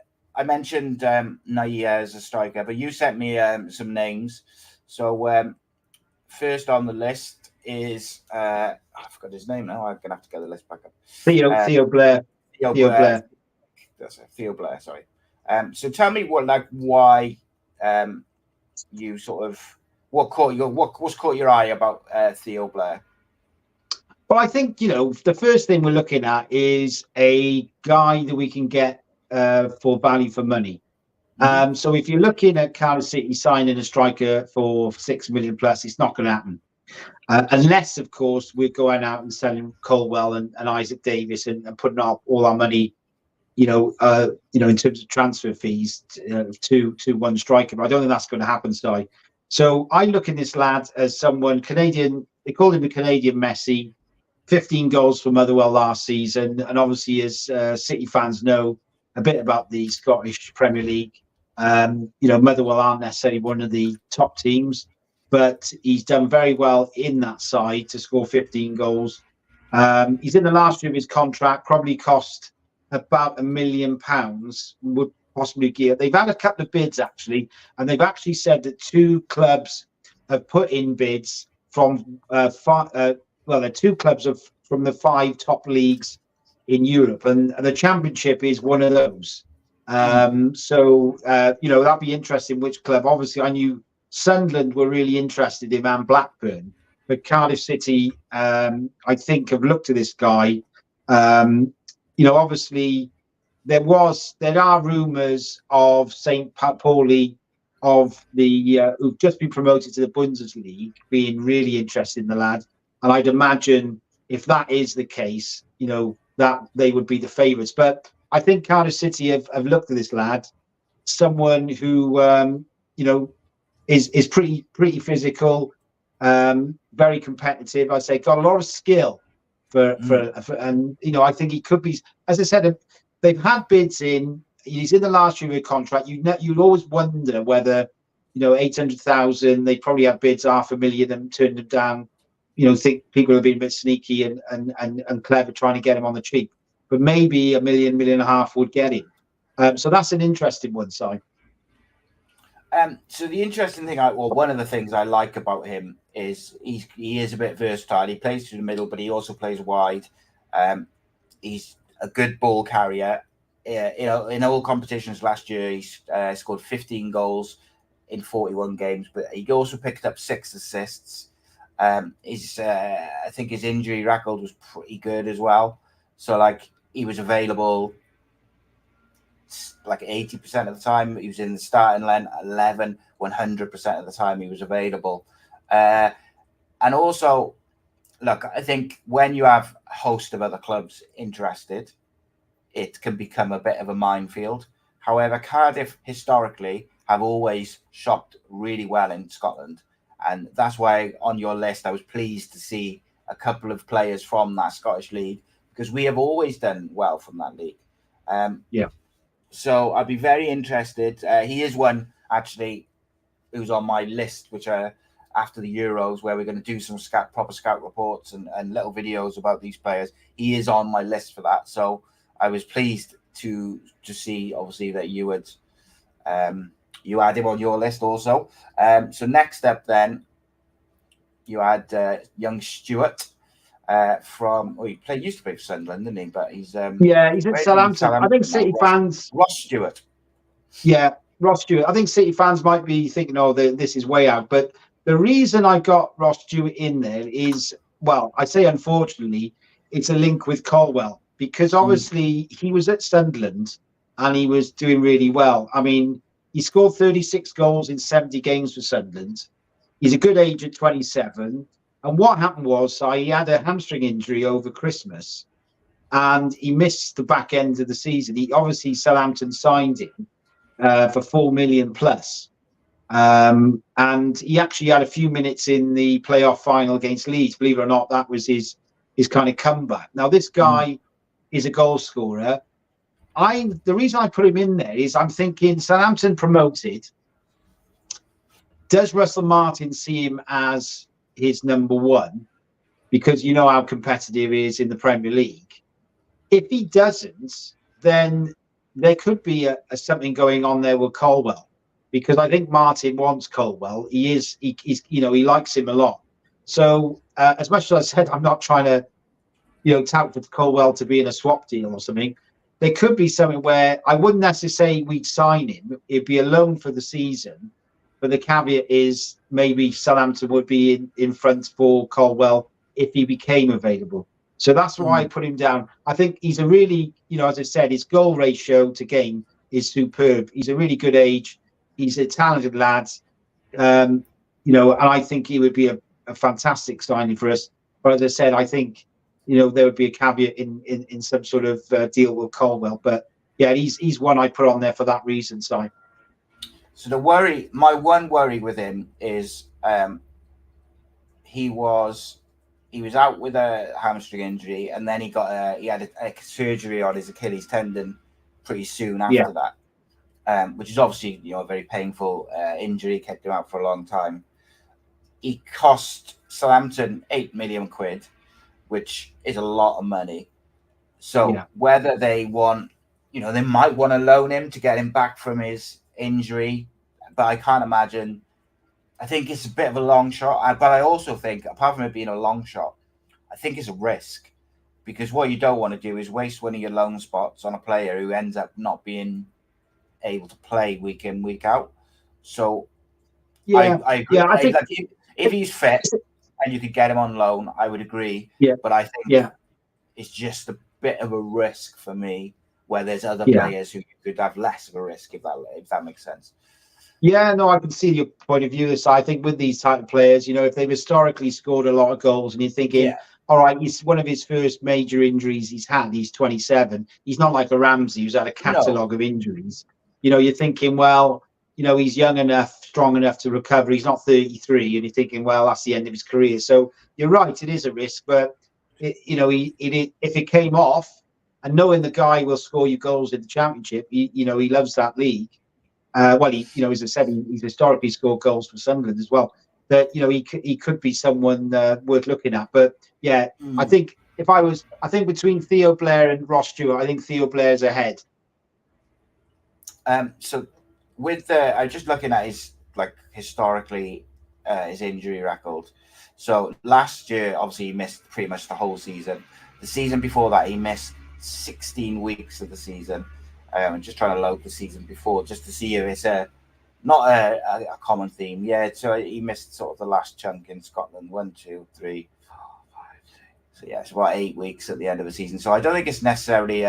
mentioned Naya as a striker, but you sent me some names. So first on the list is I forgot his name now. I'm going to have to get the list back up. Theo Blair. Theo Blair. That's it, Theo Blair. Sorry. So tell me why you sort of what's caught your eye about Theo Blair? Well, I think the first thing we're looking at is a guy that we can get for value for money. Mm-hmm. So if you're looking at Cardiff City signing a striker for 6 million plus, it's not going to happen unless, of course, we're going out and selling Colwell and Isaac Davis and putting up all our money, in terms of transfer fees to one striker. But I don't think that's going to happen, Si. So I look at this lad as someone Canadian. They call him the Canadian Messi. 15 goals for Motherwell last season, and obviously, as City fans know a bit about the Scottish Premier League, Motherwell aren't necessarily one of the top teams, but he's done very well in that side to score 15 goals. He's in the last year of his contract, probably cost about £1 million, would possibly gear. They've had a couple of bids actually, and they've actually said that 2 clubs have put in bids from there are 2 clubs from the 5 top leagues in Europe, and the Championship is one of those. So that'd be interesting which club. Obviously, I knew Sunderland were really interested in and Blackburn, but Cardiff City, I think, have looked at this guy. Obviously, there are rumours of St. Pauli of the who've just been promoted to the Bundesliga being really interested in the lad. And I'd imagine if that is the case, that they would be the favourites. But I think Cardiff City have looked at this lad, someone who, is pretty physical, very competitive. I'd say got a lot of skill and I think he could be. As I said, they've had bids in. He's in the last year of his contract. You'll always wonder whether 800,000. They probably had bids $500,000 and turned them down. Think people have been a bit sneaky and clever trying to get him on the cheap, but maybe $1 million, $1.5 million would get him. So that's an interesting one, Si. So the interesting thing, one of the things I like about him is he is a bit versatile. He plays through the middle, but he also plays wide. He's a good ball carrier. In all competitions last year, he scored 15 goals in 41 games, but he also picked up 6 assists. I think his injury record was pretty good as well. So he was available 80% of the time. He was in the starting 11, 100% of the time he was available. And also, look, I think when you have a host of other clubs interested, it can become a bit of a minefield. However, Cardiff historically have always shopped really well in Scotland. And that's why on your list, I was pleased to see a couple of players from that Scottish league, because we have always done well from that league. So I'd be very interested. He is one, actually, who's on my list, which after the Euros, where we're going to do some proper scout reports and little videos about these players. He is on my list for that. So I was pleased to see, obviously, that you had him on your list also. So next up, then, you had young Stewart he used to play for Sunderland, didn't he? But he's he's at Southampton. I think City fans. Ross Stewart. Yeah, Ross Stewart. I think City fans might be thinking, this is way out. But the reason I got Ross Stewart in there is, I say unfortunately, it's a link with Colwell, because obviously he was at Sunderland and he was doing really well. I mean, he scored 36 goals in 70 games for Sunderland. He's a good age at 27. And what happened was he had a hamstring injury over Christmas. and he missed the back end of the season. He obviously Southampton signed him for 4 million plus. And he actually had a few minutes in the playoff final against Leeds. Believe it or not, that was his kind of comeback. Now, this guy is a goal scorer. The reason I put him in there is I'm thinking Southampton promoted. Does Russell Martin see him as his number one? Because you know how competitive he is in the Premier League. If he doesn't, then there could be something going on there with Colwell, because I think Martin wants Colwell. He's he likes him a lot. So as much as I said, I'm not trying to tout for Colwell to be in a swap deal or something. There could be something where I wouldn't necessarily say we'd sign him. It'd be a loan for the season, but the caveat is maybe Southampton would be in front for Colwell if he became available. So that's why I put him down. I think he's a really, as I said, his goal ratio to game is superb. He's a really good age. He's a talented lad, and I think he would be a fantastic signing for us. But as I said, I think, there would be a caveat in some sort of deal with Colwell. But yeah, he's one I put on there for that reason, Si. So my one worry with him is he was out with a hamstring injury, and then he had a surgery on his Achilles tendon pretty soon after that, which is obviously a very painful injury, kept him out for a long time. He cost Southampton £8 million, which is a lot of money. So whether they want, they might want to loan him to get him back from his injury, but I can't imagine. I think it's a bit of a long shot, but I also think, apart from it being a long shot, I think it's a risk, because what you don't want to do is waste one of your loan spots on a player who ends up not being able to play week in, week out. So I agree. I think if he's fit and you could get him on loan, I would agree. Yeah. But I think it's just a bit of a risk for me, where there's other players who could have less of a risk, if that makes sense. Yeah, no, I can see your point of view. So I think with these type of players, if they've historically scored a lot of goals, and you're thinking, all right, it's one of his first major injuries he's had. He's 27. He's not like a Ramsey who's had a catalogue of injuries. You're thinking, well, he's young enough, strong enough to recover. He's not 33, and you're thinking, well, that's the end of his career. So you're right, it is a risk. But if it came off, and knowing the guy will score you goals in the Championship, he loves that league. Well, as I said, he's historically scored goals for Sunderland as well. That he could be someone worth looking at. But yeah, I think between Theo Blair and Ross Stewart, I think Theo Blair's ahead. So with I'm just looking at his historically his injury record. So last year, obviously, he missed pretty much the whole season. The season before that, he missed 16 weeks of the season. I'm just trying to load the season before just to see if it's not a common theme. Yeah, so he missed sort of the last chunk in Scotland. 1, 2, 3, 4, 5, 6. So yeah, it's about 8 weeks at the end of the season. So I don't think it's necessarily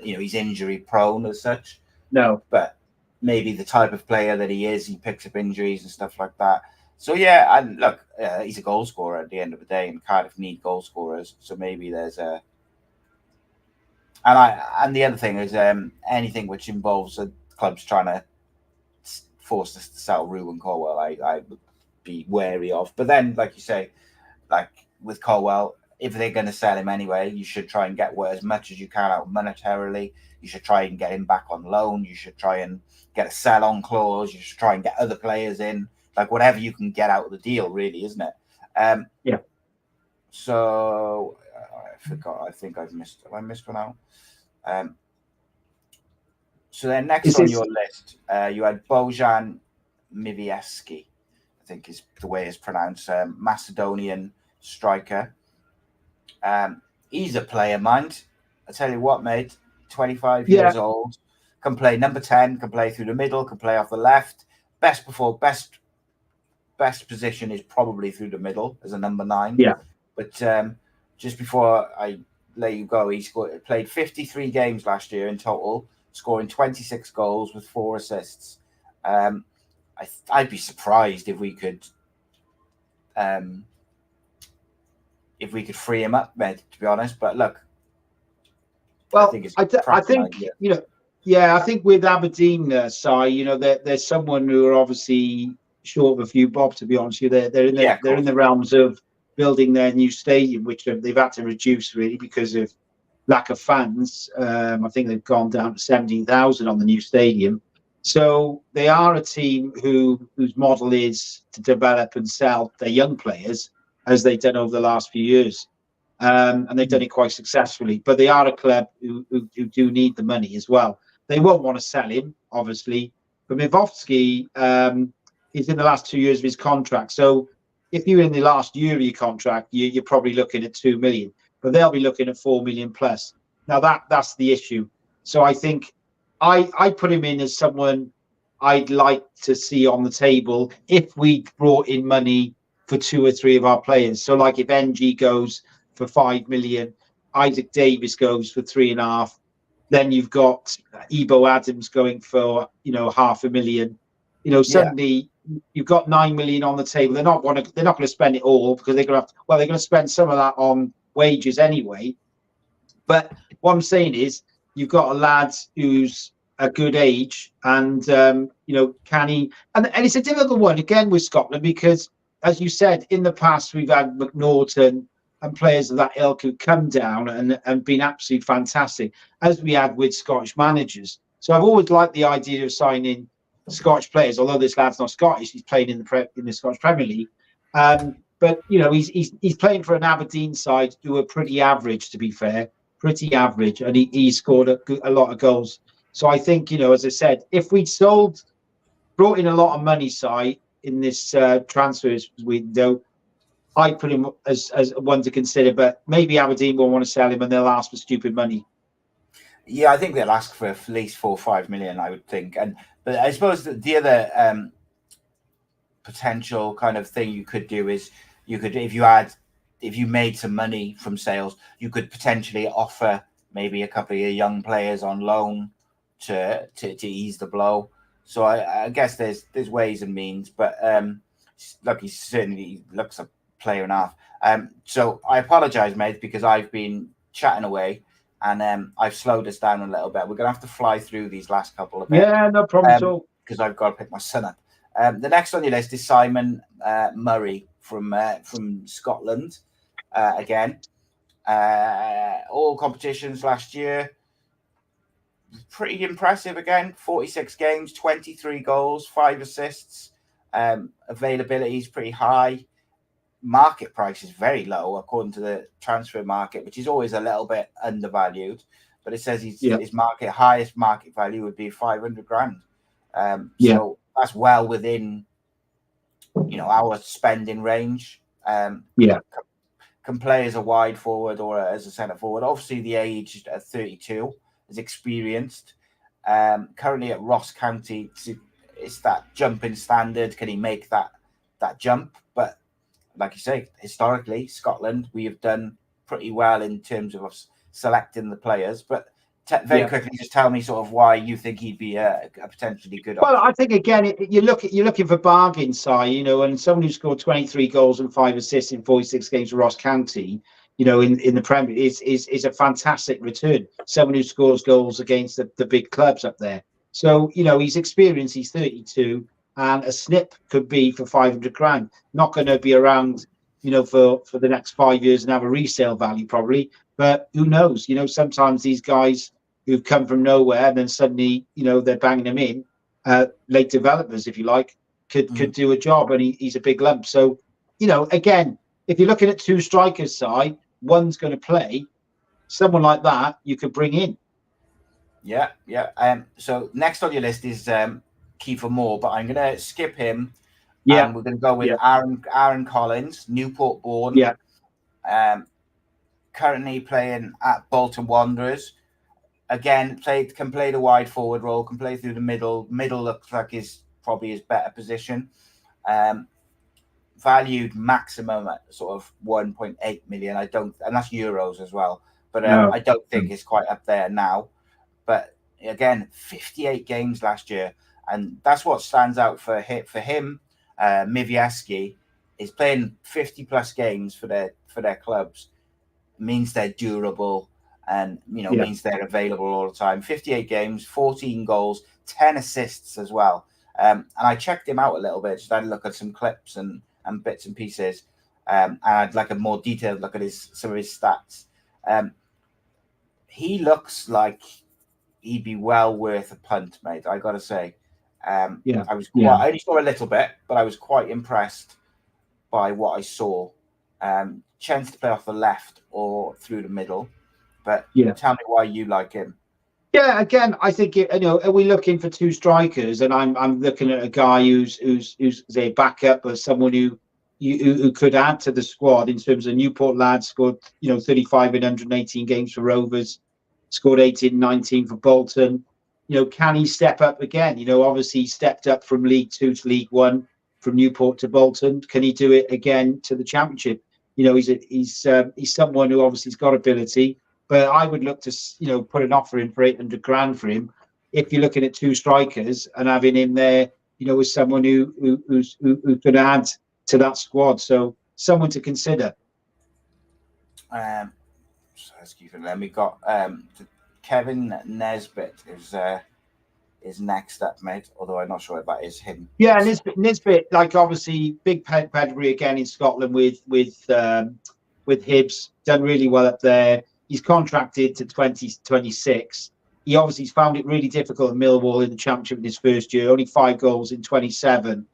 he's injury prone as such. No, but maybe the type of player that he is, he picks up injuries and stuff like that. So yeah, and look, he's a goal scorer at the end of the day, and Cardiff need goal scorers. So maybe there's a. And the other thing is anything which involves clubs trying to force us to sell Ruben Colwell, I would be wary of. But then, like you say, like with Colwell, if they're going to sell him anyway, you should try and get as much as you can out monetarily. You should try and get him back on loan. You should try and get a sell-on clause. You should try and get other players in, like whatever you can get out of the deal, really, isn't it? Yeah. So I forgot. I think I've missed. Have I missed one out? So then next on your list, you had Bojan Mivieski, I think is the way it's pronounced, Macedonian striker. He's a player, mind. I tell you what, mate, 25 years old, can play number 10, can play through the middle, can play off the left. Best position is probably through the middle as a number 9. Yeah. But just before I let you go, played 53 games last year in total, scoring 26 goals with 4 assists. I'd be surprised if we could free him up, mate, to be honest. But look, Well, think it's I cracking think, idea. I think with Aberdeen, Si, there's someone who are obviously short of a few bob. To be honest with you, Yeah, of they're in course. the realms of building their new stadium, which they've had to reduce really because of lack of fans. I think they've gone down to 17,000 on the new stadium. So they are a team whose model is to develop and sell their young players, as they've done over the last few years. And they've done it quite successfully. But they are a club who do need the money as well. They won't want to sell him, obviously. But Mivovsky is in the last 2 years of his contract. So if you're in the last year of your contract, you're probably looking at 2 million. But they'll be looking at 4 million plus. Now that's the issue. So I think I put him in as someone I'd like to see on the table if we brought in money for 2 or 3 of our players. So like if NG goes for 5 million, Isaac Davis goes for 3.5. Then you've got Ebo Adams going for 500,000. Yeah, Suddenly you've got 9 million on the table. They're not going to spend it all because they're going to spend some of that on wages anyway. But what I'm saying is, you've got a lad who's a good age, and can he? And it's a difficult one again with Scotland because, as you said, in the past we've had McNaughton and players of that ilk who come down and been absolutely fantastic, as we had with Scottish managers. So I've always liked the idea of signing Scottish players, although this lad's not Scottish, he's playing in the Scottish Premier League. But he's playing for an Aberdeen side who are pretty average, to be fair, pretty average, and he scored a lot of goals. So I think, as I said, if we'd brought in a lot of money, Si, in this transfers window, I put him as one to consider. But maybe Aberdeen will want to sell him, and they'll ask for stupid money. yeah. I think they'll ask for at least 4 or 5 million. I would think, but I suppose the other potential kind of thing you could do is if you made some money from sales, you could potentially offer maybe a couple of your young players on loan to ease the blow. So I guess there's ways and means, but look, he certainly looks a player and a half. So I apologise, mate, because I've been chatting away and I've slowed us down a little bit. We're gonna have to fly through these last couple of bit. Yeah, no problem at all. Because I've got to pick my son up. The next on your list is Simon Murray from Scotland. Again, all competitions last year, pretty impressive. Again, 46 games, 23 goals, 5 assists. Availability is pretty high. Market price is very low according to the transfer market, which is always a little bit undervalued. But it says his highest market value would be 500 grand. So that's well within, our spending range. Can play as a wide forward or as a centre forward. Obviously, the age at 32 is experienced. Currently at Ross County, it's that jumping standard. Can he make that jump? But like you say, historically, Scotland, we have done pretty well in terms of us selecting the players. But very quickly, just tell me sort of why you think he'd be a potentially good option. Well, I think again, you're looking for bargains, Si, and someone who scored 23 goals and 5 assists in 46 games for Ross County, in the Premier is a fantastic return. Someone who scores goals against the big clubs up there. So, he's experienced, he's 32, and a snip could be for 500 grand. Not going to be around, for the next 5 years and have a resale value probably. But who knows? Sometimes these guys who've come from nowhere and then suddenly, they're banging them in, late developers, if you like, could do a job, and he's a big lump. So, again, if you're looking at 2 strikers side, one's going to play, someone like that you could bring in. Yeah. So next on your list is Kiefer Moore, but I'm going to skip him. Yeah. And we're going to go with Aaron Collins, Newport born. Yeah. Currently playing at Bolton Wanderers. Again, can play the wide forward role, can play through the middle. Middle looks like is probably his better position. Valued maximum at sort of 1.8 million. And that's euros as well. But I don't think it's quite up there now. But again, 58 games last year, and that's what stands out for him. Mivieski is playing 50 plus games for their clubs. It means they're durable. and means they're available all the time. 58 games, 14 goals, 10 assists as well. And I checked him out a little bit. Just had a look at some clips and bits and pieces. And I'd like a more detailed look at some of his stats. He looks like he'd be well worth a punt, mate. I got to say. I only saw a little bit, but I was quite impressed by what I saw. Chance to play off the left or through the middle. But tell me why you like him. Yeah, again, I think are we looking for two strikers? And I'm looking at a guy who's a backup or someone who could add to the squad in terms of Newport lads, scored 35 in 118 games for Rovers, scored 18, 19 for Bolton. Can he step up again? Obviously he stepped up from League Two to League One, from Newport to Bolton. Can he do it again to the Championship? He's someone who obviously has got ability. But I would look to, put an offer in for 800 grand for him. If you're looking at two strikers and having him there, as someone who's going to add to that squad. So someone to consider. Excuse me. Then we got Kevin Nesbitt is next up, mate. Although I'm not sure if that is him. Yeah, Nesbitt, like obviously big pedigree again in Scotland with Hibs, done really well up there. He's contracted to 2026. He obviously found it really difficult at Millwall in the Championship in his first year, only 5 goals in 27.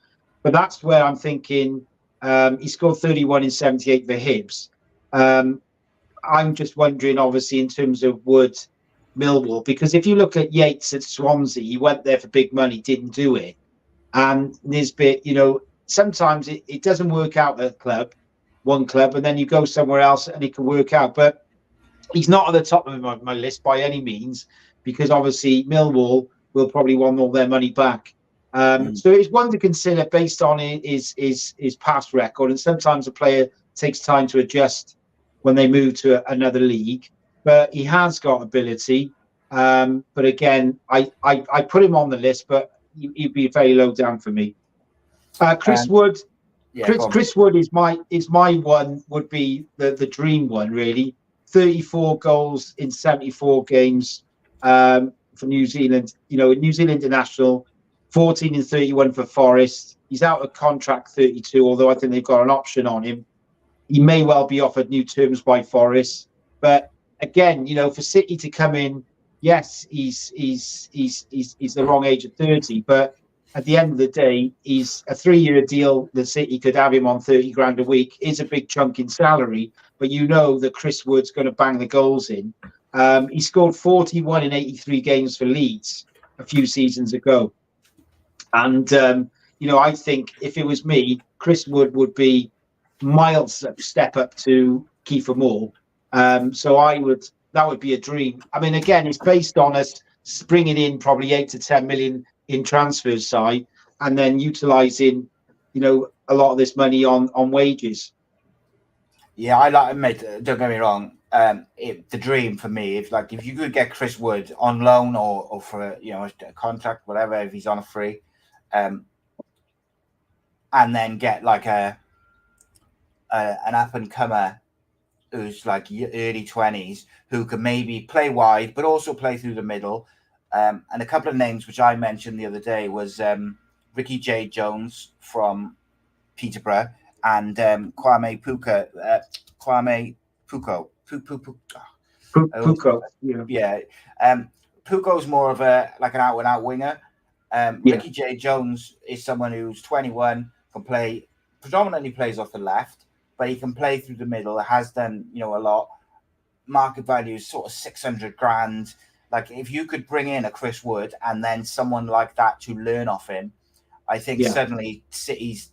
But that's where I'm thinking he scored 31 in 78 for Hibs. I'm just wondering, obviously, in terms of Wood, Millwall, because if you look at Yates at Swansea, he went there for big money, didn't do it. And Nisbet, sometimes it doesn't work out at one club, and then you go somewhere else and it can work out. But he's not at the top of my list by any means, because obviously Millwall will probably want all their money back. So it's one to consider based on his past record. And sometimes a player takes time to adjust when they move to another league. But he has got ability. But again, I put him on the list, but he'd be very low down for me. Chris Wood. Yeah, Chris Wood is my one, would be the dream one, really. 34 goals in 74 games for New Zealand. New Zealand international, 14 and 31 for Forest. He's out of contract 32, although I think they've got an option on him. He may well be offered new terms by Forest. But again, for City to come in, yes, he's the wrong age of 30, but at the end of the day, he's a 3-year deal. The City could have him on 30 grand a week. Is a big chunk in salary, but that Chris Wood's going to bang the goals in. He scored 41 in 83 games for Leeds a few seasons ago. And, I think if it was me, Chris Wood would be miles step up to Kiefer Moore. So that would be a dream. I mean, again, it's based on us bringing in probably 8 to 10 million in transfer side, and then utilising, a lot of this money on wages. Yeah, I like, mate. Don't get me wrong. The dream for me, if you could get Chris Wood on loan or for a contract, whatever, if he's on a free, and then get like an up and comer who's like early 20s, who can maybe play wide but also play through the middle. And a couple of names which I mentioned the other day was Ricky J. Jones from Peterborough and Kwame Puko. Puko. Yeah. Puko's more of an out-and-out winger. Ricky J. Jones is someone who's 21, predominantly plays off the left, but he can play through the middle. Has done, a lot. Market value is sort of 600 grand. Like, if you could bring in a Chris Wood and then someone like that to learn off him, I think suddenly City's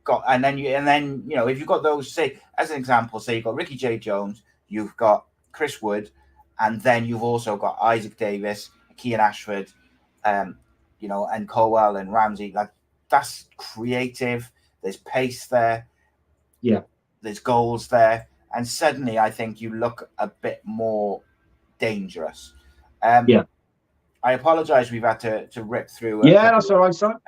got, and then if you've got those, say, as an example, say you've got Ricky J. Jones, you've got Chris Wood, and then you've also got Isaac Davis, Kean Ashford, and Colwell and Ramsey. Like, that's creative. There's pace there. Yeah. There's goals there. And suddenly I think you look a bit more dangerous. I apologise we've had to rip through. That's all right, son.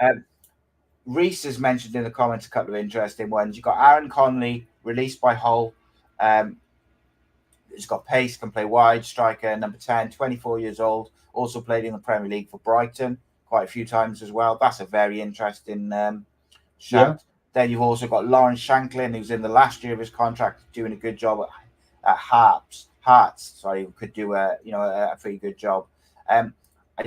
Reese has mentioned in the comments a couple of interesting ones. You've got Aaron Conley, released by Hull. He's got pace, can play wide, striker, number 10, 24 years old, also played in the Premier League for Brighton quite a few times as well. That's a very interesting shout. Yeah. Then you've also got Lawrence Shanklin, who's in the last year of his contract, doing a good job at Hearts. Sorry, could do a pretty good job. I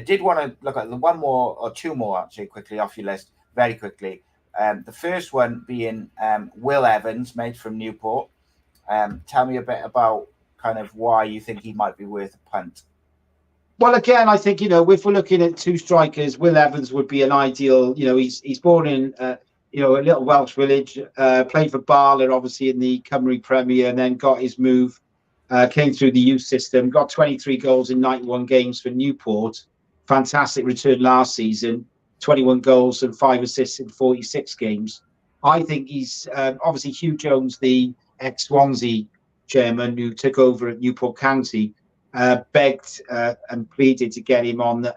did want to look at the one more or two more actually quickly off your list, very quickly. The first one being Will Evans, mate, from Newport. Tell me a bit about kind of why you think he might be worth a punt. Well, again, I think, if we're looking at two strikers, Will Evans would be an ideal. He's born in, a little Welsh village, played for Barler, obviously, in the Cymru Premier, and then got his move, came through the youth system, got 23 goals in 91 games for Newport. Fantastic return last season, 21 goals and 5 assists in 46 games. I think he's, obviously, Hugh Jones, the ex-Swansea chairman who took over at Newport County, begged and pleaded to get him on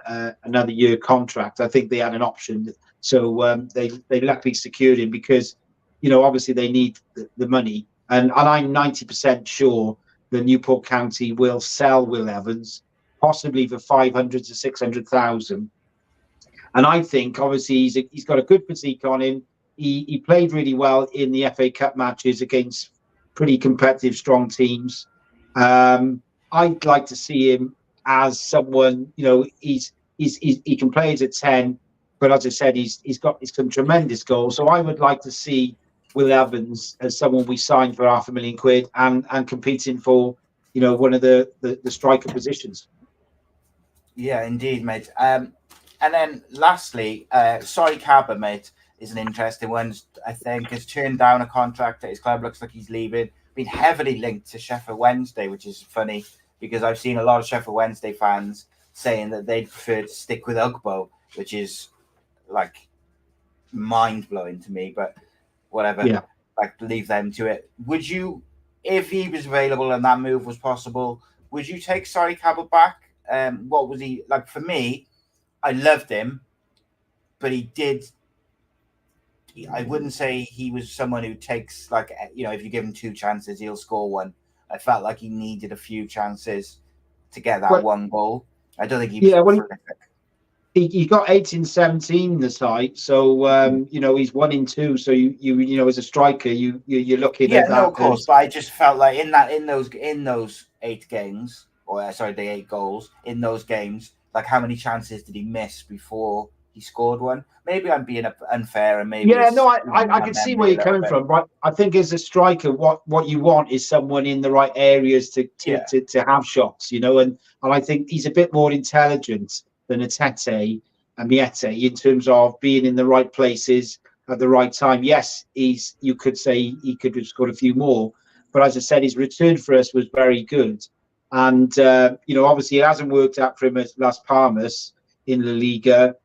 another year contract. I think they had an option, so they luckily secured him because, obviously they need the money, and I'm 90% sure the Newport County will sell Will Evans, possibly for 500 to 600,000. And I think obviously he's got a good physique on him. He played really well in the FA Cup matches against pretty competitive, strong teams. I'd like to see him as someone, he can play as a 10, but as I said, he's got some tremendous goals. So I would like to see Will Evans as someone we signed for £500,000 and competing for, one of the striker positions. Yeah, indeed, mate. And then lastly, Sorry Cabba, mate, is an interesting one. I think has turned down a contract at his club. Looks like he's leaving. Been heavily linked to Sheffield Wednesday, which is funny because I've seen a lot of Sheffield Wednesday fans saying that they'd prefer to stick with Ugbo, which is like mind blowing to me. But whatever, yeah. Like leave them to it. Would you, if he was available and that move was possible, would you take Sorry Cabba back? What was he like? For me, I loved him, but I wouldn't say he was someone who takes, like, if you give him 2 chances, he'll score one. I felt like he needed a few chances to get that one goal. I don't think he was prolific. He got 18-17 the side, so he's 1 in 2. So you as a striker, you're looking at that. Yeah, no, of course. But I just felt like in those 8 games, the 8 goals in those games, like how many chances did he miss before he scored one? Maybe I'm being unfair, and maybe I can see where you're coming from. But I think as a striker, what you want is someone in the right areas to have shots, and I think he's a bit more intelligent than a Tete and Miete in terms of being in the right places at the right time. Yes, you could say he could have scored a few more, but as I said, his return for us was very good. And, obviously it hasn't worked out for him at Las Palmas in La Liga.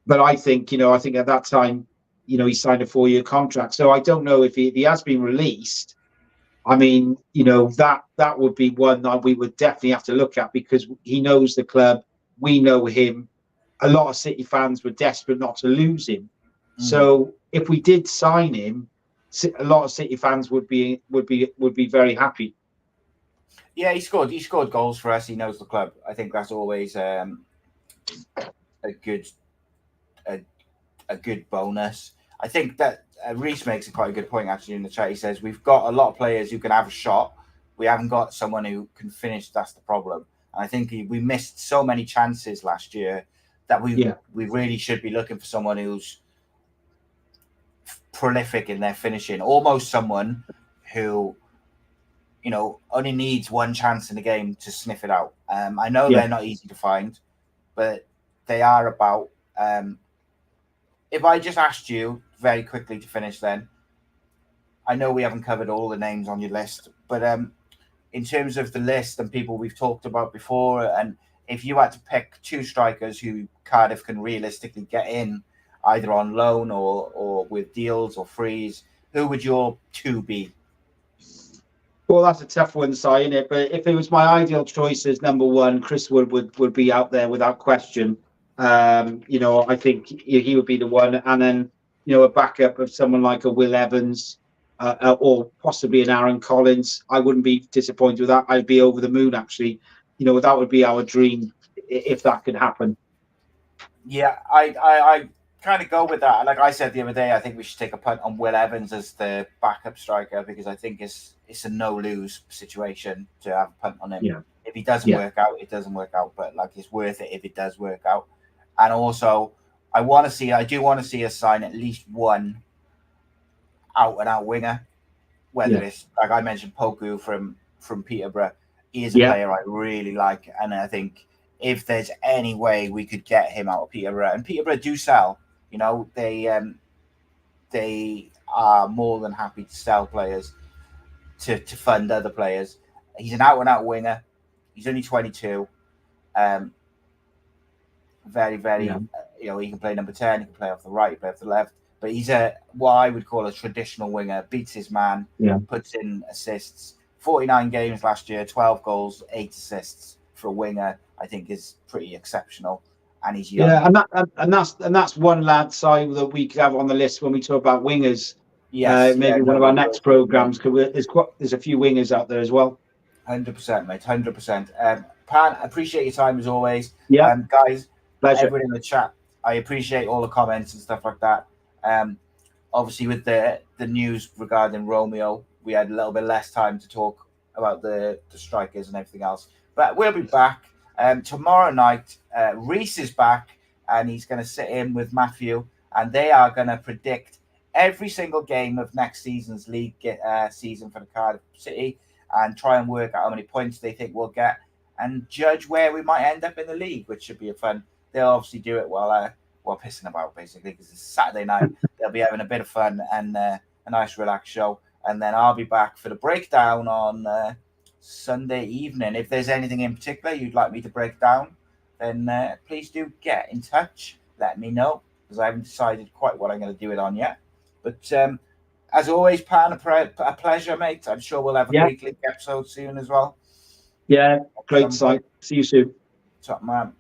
But I think at that time, he signed a 4-year contract. So I don't know if he has been released. I mean, that would be one that we would definitely have to look at because he knows the club. We know him. A lot of City fans were desperate not to lose him. So if we did sign him, a lot of City fans would be very happy. Yeah, he scored goals for us. He knows the club. I think that's always a good bonus. I think that Reese makes quite a good point actually in the chat. He says we've got a lot of players who can have a shot. We haven't got someone who can finish. That's the problem. And I think we missed so many chances last year that we really should be looking for someone who's prolific in their finishing. Almost someone who, only needs 1 chance in a game to sniff it out. I know they're not easy to find, but they are about. If I just asked you very quickly to finish then, I know we haven't covered all the names on your list, but in terms of the list and people we've talked about before, and if you had to pick 2 strikers who Cardiff can realistically get in, either on loan or with deals or frees, who would your 2 be? Well, that's a tough one, Si, isn't it? But if it was my ideal choice as number 1, Chris Wood would be out there without question. I think he would be the one, and then a backup of someone like a Will Evans, or possibly an Aaron Collins, I wouldn't be disappointed with that. I'd be over the moon, actually. That would be our dream if that could happen. Yeah, I kind of go with that. Like I said the other day, I think we should take a punt on Will Evans as the backup striker because I think it's a no-lose situation to have a punt on him. Yeah. If he doesn't work out, it doesn't work out. But like it's worth it if it does work out. And also, I do want to see us sign at least one out-and-out winger. Whether it's like I mentioned, Poku from Peterborough, he is a player I really like, and I think if there's any way we could get him out of Peterborough, and Peterborough do sell, they are more than happy to sell players to fund other players. He's an out-and-out winger. He's only 22. Very, very, he can play number 10, he can play off the right, play off the left. But he's what I would call a traditional winger, beats his man, puts in assists. 49 games last year, 12 goals, 8 assists for a winger, I think is pretty exceptional. And he's young. Yeah, and that's one lad side that we could have on the list when we talk about wingers. Yes, maybe one of our next programs, because there's a few wingers out there as well. 100%, mate, 100%. Pan, appreciate your time as always. Yeah, guys, pleasure. Everyone in the chat, I appreciate all the comments and stuff like that. Obviously, with the news regarding Romeo, we had a little bit less time to talk about the strikers and everything else. But we'll be back tomorrow night. Reese is back, and he's going to sit in with Matthew, and they are going to predict every single game of next season's league season for the Cardiff City, and try and work out how many points they think we'll get, and judge where we might end up in the league, which should be a fun. They'll obviously do it while pissing about, basically, because it's Saturday night. They'll be having a bit of fun and a nice relaxed show. And then I'll be back for the breakdown on Sunday evening. If there's anything in particular you'd like me to break down, then please do get in touch. Let me know, because I haven't decided quite what I'm going to do it on yet. But as always, Pan, a pleasure, mate. I'm sure we'll have a weekly episode soon as well. Yeah, great sight. See you soon. Top man.